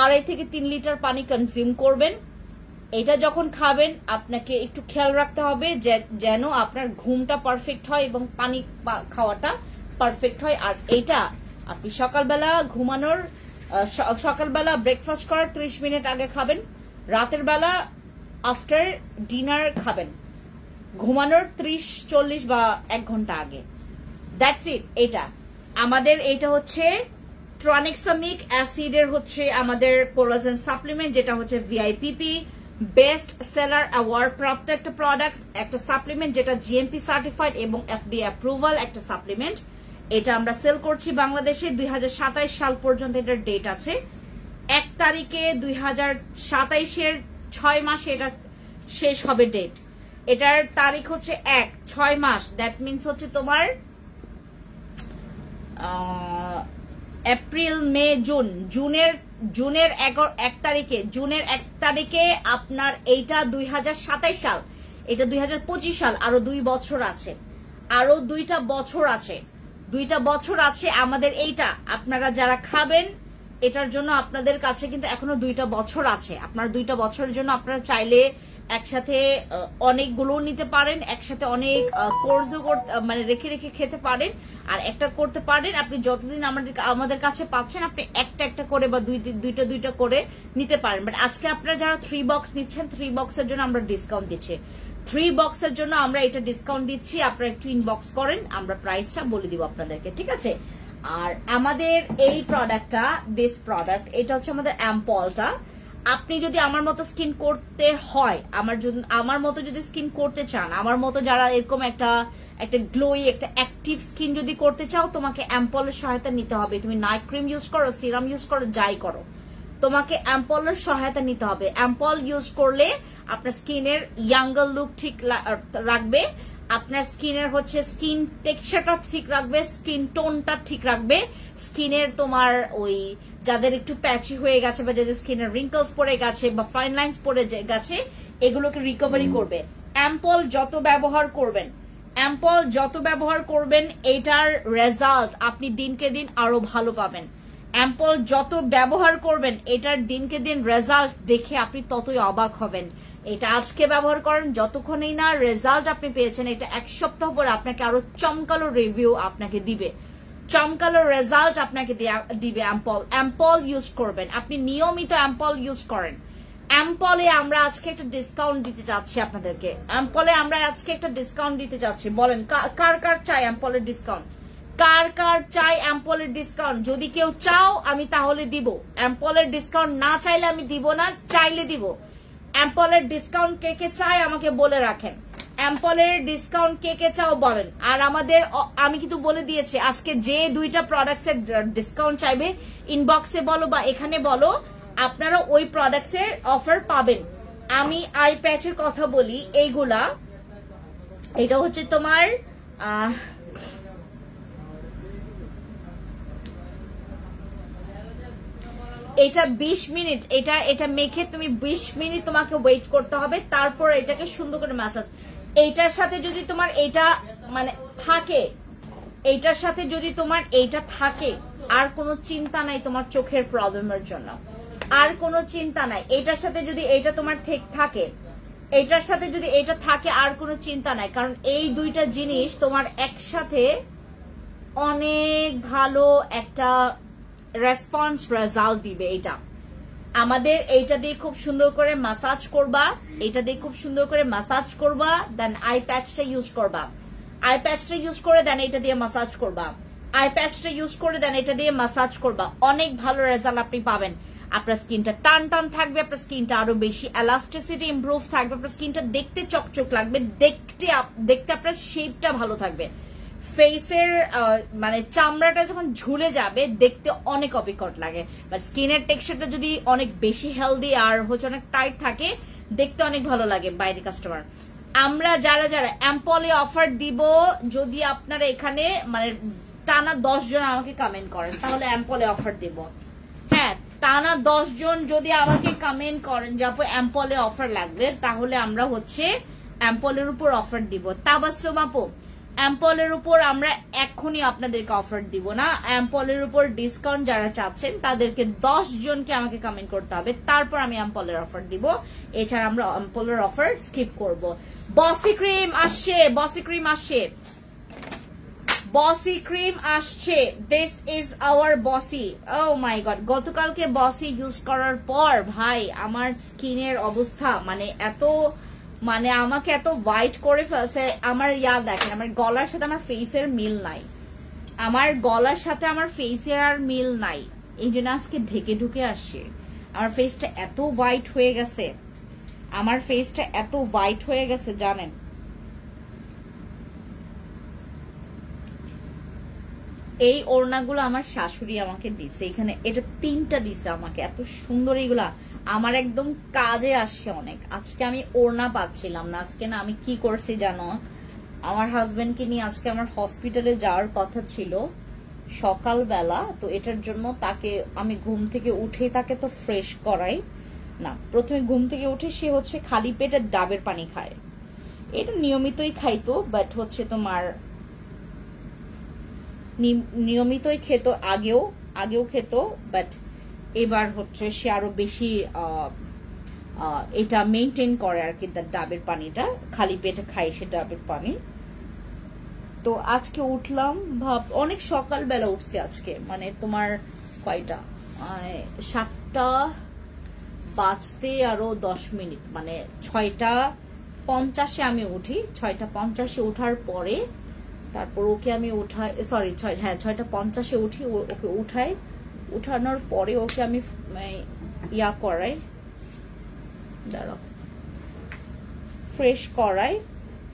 2.5 থেকে 3 লিটার পানি কনজিউম করবেন। এটা যখন খাবেন আপনাকে একটু খেয়াল রাখতে হবে যেন আপনার ঘুমটা পারফেক্ট হয় এবং পানি খাওয়াটা পারফেক্ট হয়। আর এটা আপনি সকালবেলা ঘুমানোর, সকালবেলা ব্রেকফাস্ট করার 30 মিনিট আগে খাবেন, রাতের বেলা আফটার ডিনার খাবেন, ঘুমানোর 30-40 বা 1 ঘন্টা আগে। That's it. এটা আমাদের, এটা হচ্ছে ট্রানেক্সামিক অ্যাসিডের হচ্ছে আমাদের কোলাজেন সাপ্লিমেন্ট, যেটা হচ্ছে ভিআইপিপি বেস্ট সেলার অ্যাওয়ার্ড প্রাপ্ত একটা প্রোডাক্ট, একটা সাপ্লিমেন্ট যেটা জিএমপি সার্টিফাইড এবং এফডিএ অ্যাপ্রুভাল একটা সাপ্লিমেন্ট। এটা আমরা সেল করছি বাংলাদেশে 2027 সাল পর্যন্ত এটার ডেট আছে। 1 তারিখে 2027-এর 6 মাসে এটা শেষ হবে ডেট। এটার তারিখ হচ্ছে 1-6 মাস, দ্যাট মিনস হচ্ছে তোমার এপ্রিল, মে, জুনের জুনের 1 তারিখে আপনার এইটা 2027 সাল, এটা 2025 সাল, আরো 2 বছর আছে, আরো 2টা বছর আছে, 2টা বছর আছে আমাদের এইটা। আপনারা যারা খাবেন এটার জন্য আপনাদের কাছে কিন্তু এখনো 2টা বছর আছে। আপনার 2টা বছরের জন্য আপনারা চাইলে একসাথে অনেকগুলো নিতে পারেন, একসাথে অনেক কোর্সও মানে রেখে রেখে খেতে পারেন, আর একটা করতে পারেন। আপনি যতদিন আমাদের কাছে পাচ্ছেন আপনি একটা একটা করে বা দুইটা করে নিতে পারেন। বাট আজকে আপনারা যারা 3 বক্স নিচ্ছেন, 3 বক্সের জন্য আমরা ডিসকাউন্ট দিচ্ছি। 3 বক্সের জন্য আমরা এটা ডিসকাউন্ট দিচ্ছি। আপনারা একটু ইনবক্স করেন, আমরা প্রাইসটা বলে দিব আপনাদেরকে, ঠিক আছে? আর আমাদের এই প্রোডাক্টটা, দিস প্রোডাক্ট, এটা হচ্ছে আমাদের অ্যাম্পলটা। আপনি যদি আমার মতো স্কিন করতে হয়, আমার মতো যদি স্কিন করতে চান, আমার মতো যারা এরকম একটা গ্লোই, একটা অ্যাক্টিভ স্কিন যদি করতে চাও, তোমাকে অ্যাম্পলের সহায়তা নিতে হবে। তুমি নাইট ক্রিম ইউজ করো, সিরাম ইউজ করো, যাই করো, তোমাকে অ্যাম্পলের সহায়তা নিতে হবে। অ্যাম্পল ইউজ করলে আপনার স্কিনের ইয়াঙ্গার লুক ঠিক রাখবে, আপনার স্কিনের হচ্ছে স্কিন টেক্সচারটা ঠিক রাখবে, স্কিন টোনটা ঠিক রাখবে, স্কিনের তোমার ওই যাদের একটু প্যাচি হয়ে গেছে বা যাদের স্কিনের রিঙ্কলস পড়ে গেছে বা ফাইন লাইন্স পড়ে গেছে, এগুলোকে রিকভারি করবে। অ্যাম্পল যত ব্যবহার করবেন এটার রেজাল্ট আপনি দিনকে দিন আরো ভালো পাবেন। অ্যাম্পল যত ব্যবহার করবেন এটার দিনকে দিন রেজাল্ট দেখে আপনি ততই অবাক হবেন। এটা আজকে ব্যবহার করেন, যতক্ষণই না রেজাল্ট আপনি পেয়েছেন, এটা 1 সপ্তাহ পরে আপনাকে আরো চমকালো রিভিউ আপনাকে দিবে, চমকালো রেজাল্ট আপনাকে দিবে। অ্যাম্পল ইউজ করবেন, আপনি নিয়মিত অ্যাম্পল ইউজ করেন। অ্যাম্পলে আমরা আজকে একটা ডিসকাউন্ট দিতে যাচ্ছি আপনাদেরকে, অ্যাম্পলে আমরা আজকে একটা ডিসকাউন্ট দিতে যাচ্ছি। বলেন কার কার চাই অ্যাম্পলের ডিসকাউন্ট, কার কার চাই অ্যাম্পলের ডিসকাউন্ট? যদি কেউ চাও আমি তাহলে দিব, অ্যাম্পলের ডিসকাউন্ট না চাইলে আমি দিব না, চাইলে দিব। অ্যাম্পলের ডিসকাউন্ট কে কে চাই আমাকে বলে রাখেন, অ্যাম্পলের ডিসকাউন্ট কে কে চাও বলেন। আর আমাদের আমি কিন্তু বলে দিয়েছি আজকে যে 2টা প্রোডাক্টস এর ডিসকাউন্ট চাইবে, ইনবক্সে বলো বা এখানে বলো, আপনারা ওই প্রোডাক্টস এর অফার পাবেন। আমি আই প্যাচের কথা বলি, এইগুলা, এটা হচ্ছে তোমার এটা 20 মিনিট, এটা মেখে তুমি 20 মিনিট তোমাকে ওয়েট করতে হবে, তারপর এটাকে সুন্দর করে ম্যাসাজ। এইটার সাথে যদি তোমার এটা মানে থাকে, এইটার সাথে যদি তোমার এইটা থাকে, আর কোনো চিন্তা নাই তোমার চোখের প্রবলেমের জন্য, আর কোনো চিন্তা নাই। এইটার সাথে যদি এইটা তোমার ঠিক থাকে, এইটার সাথে যদি এইটা থাকে, আর কোনো চিন্তা নাই। কারণ এই 2টা জিনিস তোমার একসাথে অনেক ভালো একটা রেসপন্স রেজাল্ট দিবে। এটা আমাদের এইটা দিয়ে খুব সুন্দর করে ম্যাসাজ করবা, এটা দিয়ে খুব সুন্দর করে ম্যাসাজ করবা, দেন আই প্যাচটা ইউজ করবা, আই প্যাচটা ইউজ করে দেন এটা দিয়ে ম্যাসাজ করবা, আই প্যাচটা ইউজ করে দেন এটা দিয়ে ম্যাসাজ করবা। অনেক ভালো রেজাল্ট আপনি পাবেন। আপনার স্কিনটা টান টান থাকবে, আপনার স্কিনটা আরো বেশি এলাস্টিসিটি ইমপ্রুভ থাকবে, আপনার স্কিনটা দেখতে চকচক লাগবে, দেখতে আপনার শেপটা ভালো থাকবে। ফেসের মানে চামড়াটা যখন ঝুলে যাবে দেখতে অনেক অবিকট লাগে, বা স্কিনের টেক্সচারটা যদি অনেক বেশি হেলদি আর হচ্ছে অনেক টাইট থাকে, দেখতে অনেক ভালো লাগে বাইরে কাস্টমার। আমরা যারা অ্যাম্পলে অফার দিব, যদি আপনারা এখানে মানে টানা 10 জন আমাকে কমেন্ট করেন তাহলে অ্যাম্পলে অফার দিব। হ্যাঁ, টানা 10 জন যদি আমাকে কমেন্ট করেন যে আপু অ্যাম্পলে অফার লাগবে, তাহলে আমরা হচ্ছে অ্যাম্পলের উপর অফার দিব। তাবাসসুম আপু, অ্যাম্পলের উপর আমরা এখনই আপনাদেরকে অফার দিব না, অ্যাম্পলের উপর ডিসকাউন্ট যারা চাচ্ছেন তাদেরকে 10 জনকে আমাকে কমেন্ট করতে হবে, তারপর আমি অ্যাম্পলের অফার দিব। এছাড়া আমরা অ্যাম্পলের অফার স্কিপ করব। বসি ক্রিম আসছে, বসি ক্রিম আসছে, বসি ক্রিম আসছে। দিস ইজ আওয়ার বসি। ও মাই গড, গতকালকে বসি ইউজ করার পর ভাই আমার স্কিনের অবস্থা মানে আমাকে এত হোয়াইট করে ফেলছে। আমার দেখেন, আমার গলার সাথে আমার ফেসের মিল নাই, আমার গলার সাথে আমার ফেসের আর মিল নাই, এই জন্য আজকে ঢেকে ঢুকে আসছে। আমার ফেসটা এত হোয়াইট হয়ে গেছে, আমার ফেসটা এত হোয়াইট হয়ে গেছে জানেন। এই ওড়নাগুলো আমার শাশুড়ি আমাকে দিছে, এখানে এটা 3টা দিছে আমাকে, এত সুন্দর এইগুলা, আমার একদম কাজে আসছে অনেক। আজকে আমি ওড়না পাচ্ছিলাম না, আজকে না আমি কি করছি জানো, আমার হাজবেন্ডকে নিয়ে আজকে আমার হসপিটালে যাওয়ার কথা ছিল, সকালবেলা, তো এটার জন্য তাকে আমি ঘুম থেকে উঠেই তাকে তো ফ্রেশ করাই না, প্রথমে ঘুম থেকে উঠে সে হচ্ছে খালি পেটে ডাবের পানি খায়। এটা নিয়মিতই খাইতো, বাট হচ্ছে তোমার নিয়মিতই খেত, আগেও খেত, বাট এবার হচ্ছে সে আরো বেশি এটা মেনটেন করে আর কি, ডাবের পানিটা খালি পেটে খায় সে ডাবের পানি। তো আজকে উঠলাম, অনেক সকালবেলা উঠছি আজকে, মানে তোমার কয়টা 7টা বাজতে আরো 10 মিনিট, মানে 6:50 আমি উঠি। 6:50 উঠার পরে তারপর ওকে আমি উঠাই, সরি 6:50 উঠি, ওকে উঠানোর পরে ওকে আমি করাই, দাঁড়াও, ফ্রেশ করাই।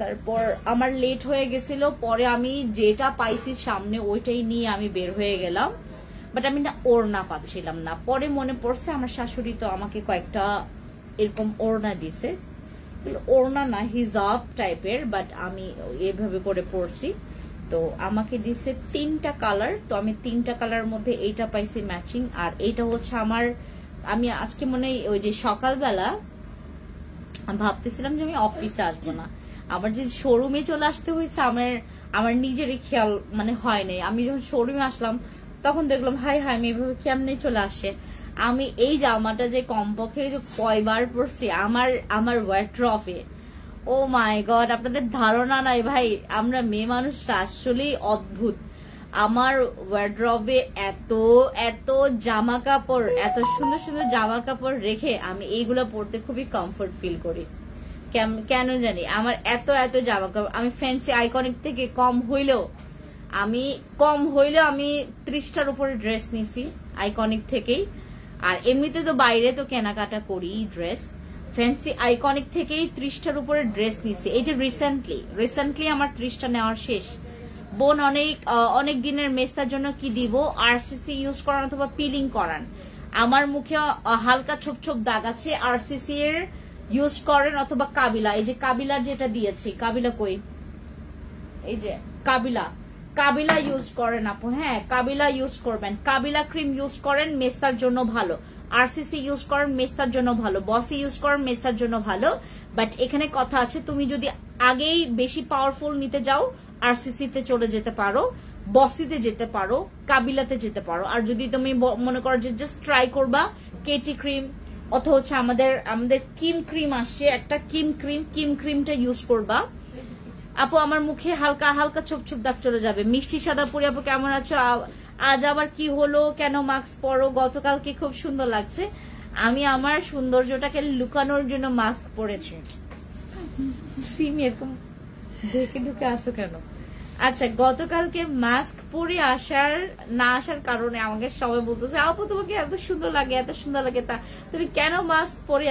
তারপর আমার লেট হয়ে গেছিল, পরে আমি যেটা পাইছি সামনে ওইটাই নিয়ে আমি বের হয়ে গেলাম, বাট আমি না ওড়না পাচ্ছিলাম না। পরে মনে পড়ছে আমার শাশুড়ি তো আমাকে কয়েকটা এরকম ওড়না দিছে, ওড়না না হিজাব টাইপের, বাট আমি এভাবে করে পড়ছি। তো আমাকে দিছে 3টা কালার, তো আমি 3টা কালার মধ্যে এইটা পাইছি ম্যাচিং। আর এইটা হচ্ছে আমি আজকে মনে ওই যে সকালবেলা ভাবতেছিলাম যে আমি অফিসে আসবো না, আবার যে শোরুমে চলে আসতে হয়েছে আমার নিজেরই খেয়াল মানে হয় নাই। আমি যখন শোরুমে আসলাম তখন দেখলাম হাই আমি এভাবে কেমনে চলে আসে। আমি এই জামাটা যে কমপক্ষে কয়বার পরছি আমার ওয়ার্ড্রপে, ও মাই গড, আপনাদের ধারণা নাই ভাই, আমরা মেয়ে মানুষরা আসলেই অদ্ভুত। আমার ওয়ার্ড্রবে এত জামা কাপড়, এত সুন্দর সুন্দর জামা কাপড় রেখে আমি এইগুলো পরতে খুবই কমফোর্ট ফিল করি, কেন জানি। আমার এত জামা কাপড়, আমি ফ্যান্সি আইকনিক থেকে কম হইলেও আমি 30টার উপরে ড্রেস নিছি আইকনিক থেকেই। আর এমনিতে তো বাইরে তো কেনাকাটা করি ড্রেস, ফ্যান্সি আইকনিক থেকেই 30টার উপরে ড্রেস নিছি। এই যে রিসেন্টলি আমার 30টা নেওয়ার শেষ। বোন অনেক দিনের মেস্তার জন্য কি দিব, আরসিসি ইউজ করান অথবা পিলিং করান। আমার মুখে হালকা ছোপ দাগ আছে, আরসিসি এর ইউজ করেন অথবা কাবিলা, এই যে কাবিলার যেটা দিয়েছি, কাবিলা কই, এই যে কাবিলা ইউজ করেন আপু, হ্যাঁ কাবিলা ইউজ করবেন, কাবিলা ক্রিম ইউজ করেন, মেস্তার জন্য ভালো। আরসিসি ইউজ করেন, মেস্তার জন্য ভালো। বসি ইউজ করেন, মেস্তার জন্য ভালো। বাট এখানে কথা আছে, তুমি যদি আগেই বেশি পাওয়ারফুল নিতে যাও আরসিসি তে চলে যেতে পারো, বসিতে যেতে পারো, কাবিলাতে যেতে পারো। আর যদি তুমি মনে করো যে জাস্ট ট্রাই করবা কেটি ক্রিম অথবা হচ্ছে আমাদের কিম ক্রিম আসছে একটা, কিম ক্রিমটা ইউজ করবা। আপু আমার মুখে হালকা ছোপ দাগ চলে যাবে। মিষ্টি সাদা পুরি আপু কেমন আছো? আজ আবার কি হলো, কেন মাস্ক পরো? গতকালকে খুব সুন্দর লাগছে। আমি আমার সৌন্দর্যটাকে লুকানোর জন্য মাস্ক পরেছি। সিমি এরকম ঢুকে আসো কেন? আচ্ছা, গতকালকে মাস্ক পরে না আসার কারণে আমাকে সবাই বলতেছে আপু তোমাকে এত সুন্দর লাগে, তা তুমি কেন মাস্ক পরে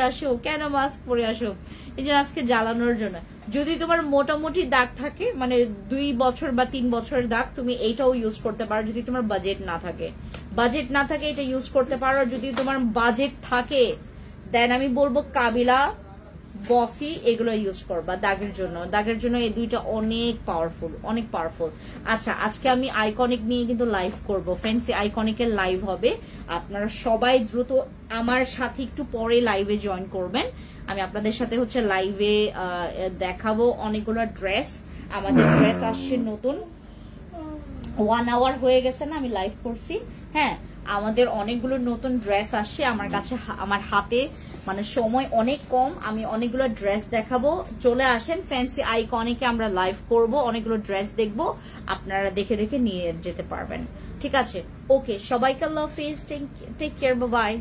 আসো? এই যে আজকে জ্বালানোর জন্য। যদি তোমার মোটামুটি দাগ থাকে, মানে 2 বছর বা 3 বছরের দাগ, তুমি এইটাও ইউজ করতে পারো। যদি তোমার বাজেট না থাকে এটা ইউজ করতে পারো। যদি তোমার বাজেট থাকে দেন আমি বলবো কাবিলা, বসি এগুলো ইউজ করবা দাগের জন্য। এই দুইটা অনেক পাওয়ারফুল। আচ্ছা, আজকে আমি আইকনিক নিয়ে কিন্তু লাইভ করব, ফ্যান্সি আইকনিকের লাইভ হবে। আপনারা সবাই দ্রুত আমার সাথে একটু পরে লাইভে জয়েন করবেন। আমি আপনাদের সাথে হচ্ছে লাইভে দেখাবো অনেকগুলো ড্রেস। আমাদের ড্রেস আসছে নতুন, 1 আওয়ার হয়ে গেছে না আমি লাইভ করছি। হ্যাঁ, আমাদের অনেকগুলো নতুন ড্রেস আসছে আমার কাছে, আমার হাতে মানে সময় অনেক কম। আমি অনেকগুলো ড্রেস দেখাবো, চলে আসেন ফ্যান্সি আইকনিকে, আমরা লাইভ করব, অনেকগুলো ড্রেস দেখবো, আপনারা দেখে নিয়ে যেতে পারবেন। ঠিক আছে, ওকে, সবাইকে আল্লাহ হাফেজ, টেক কেয়ার, বাই।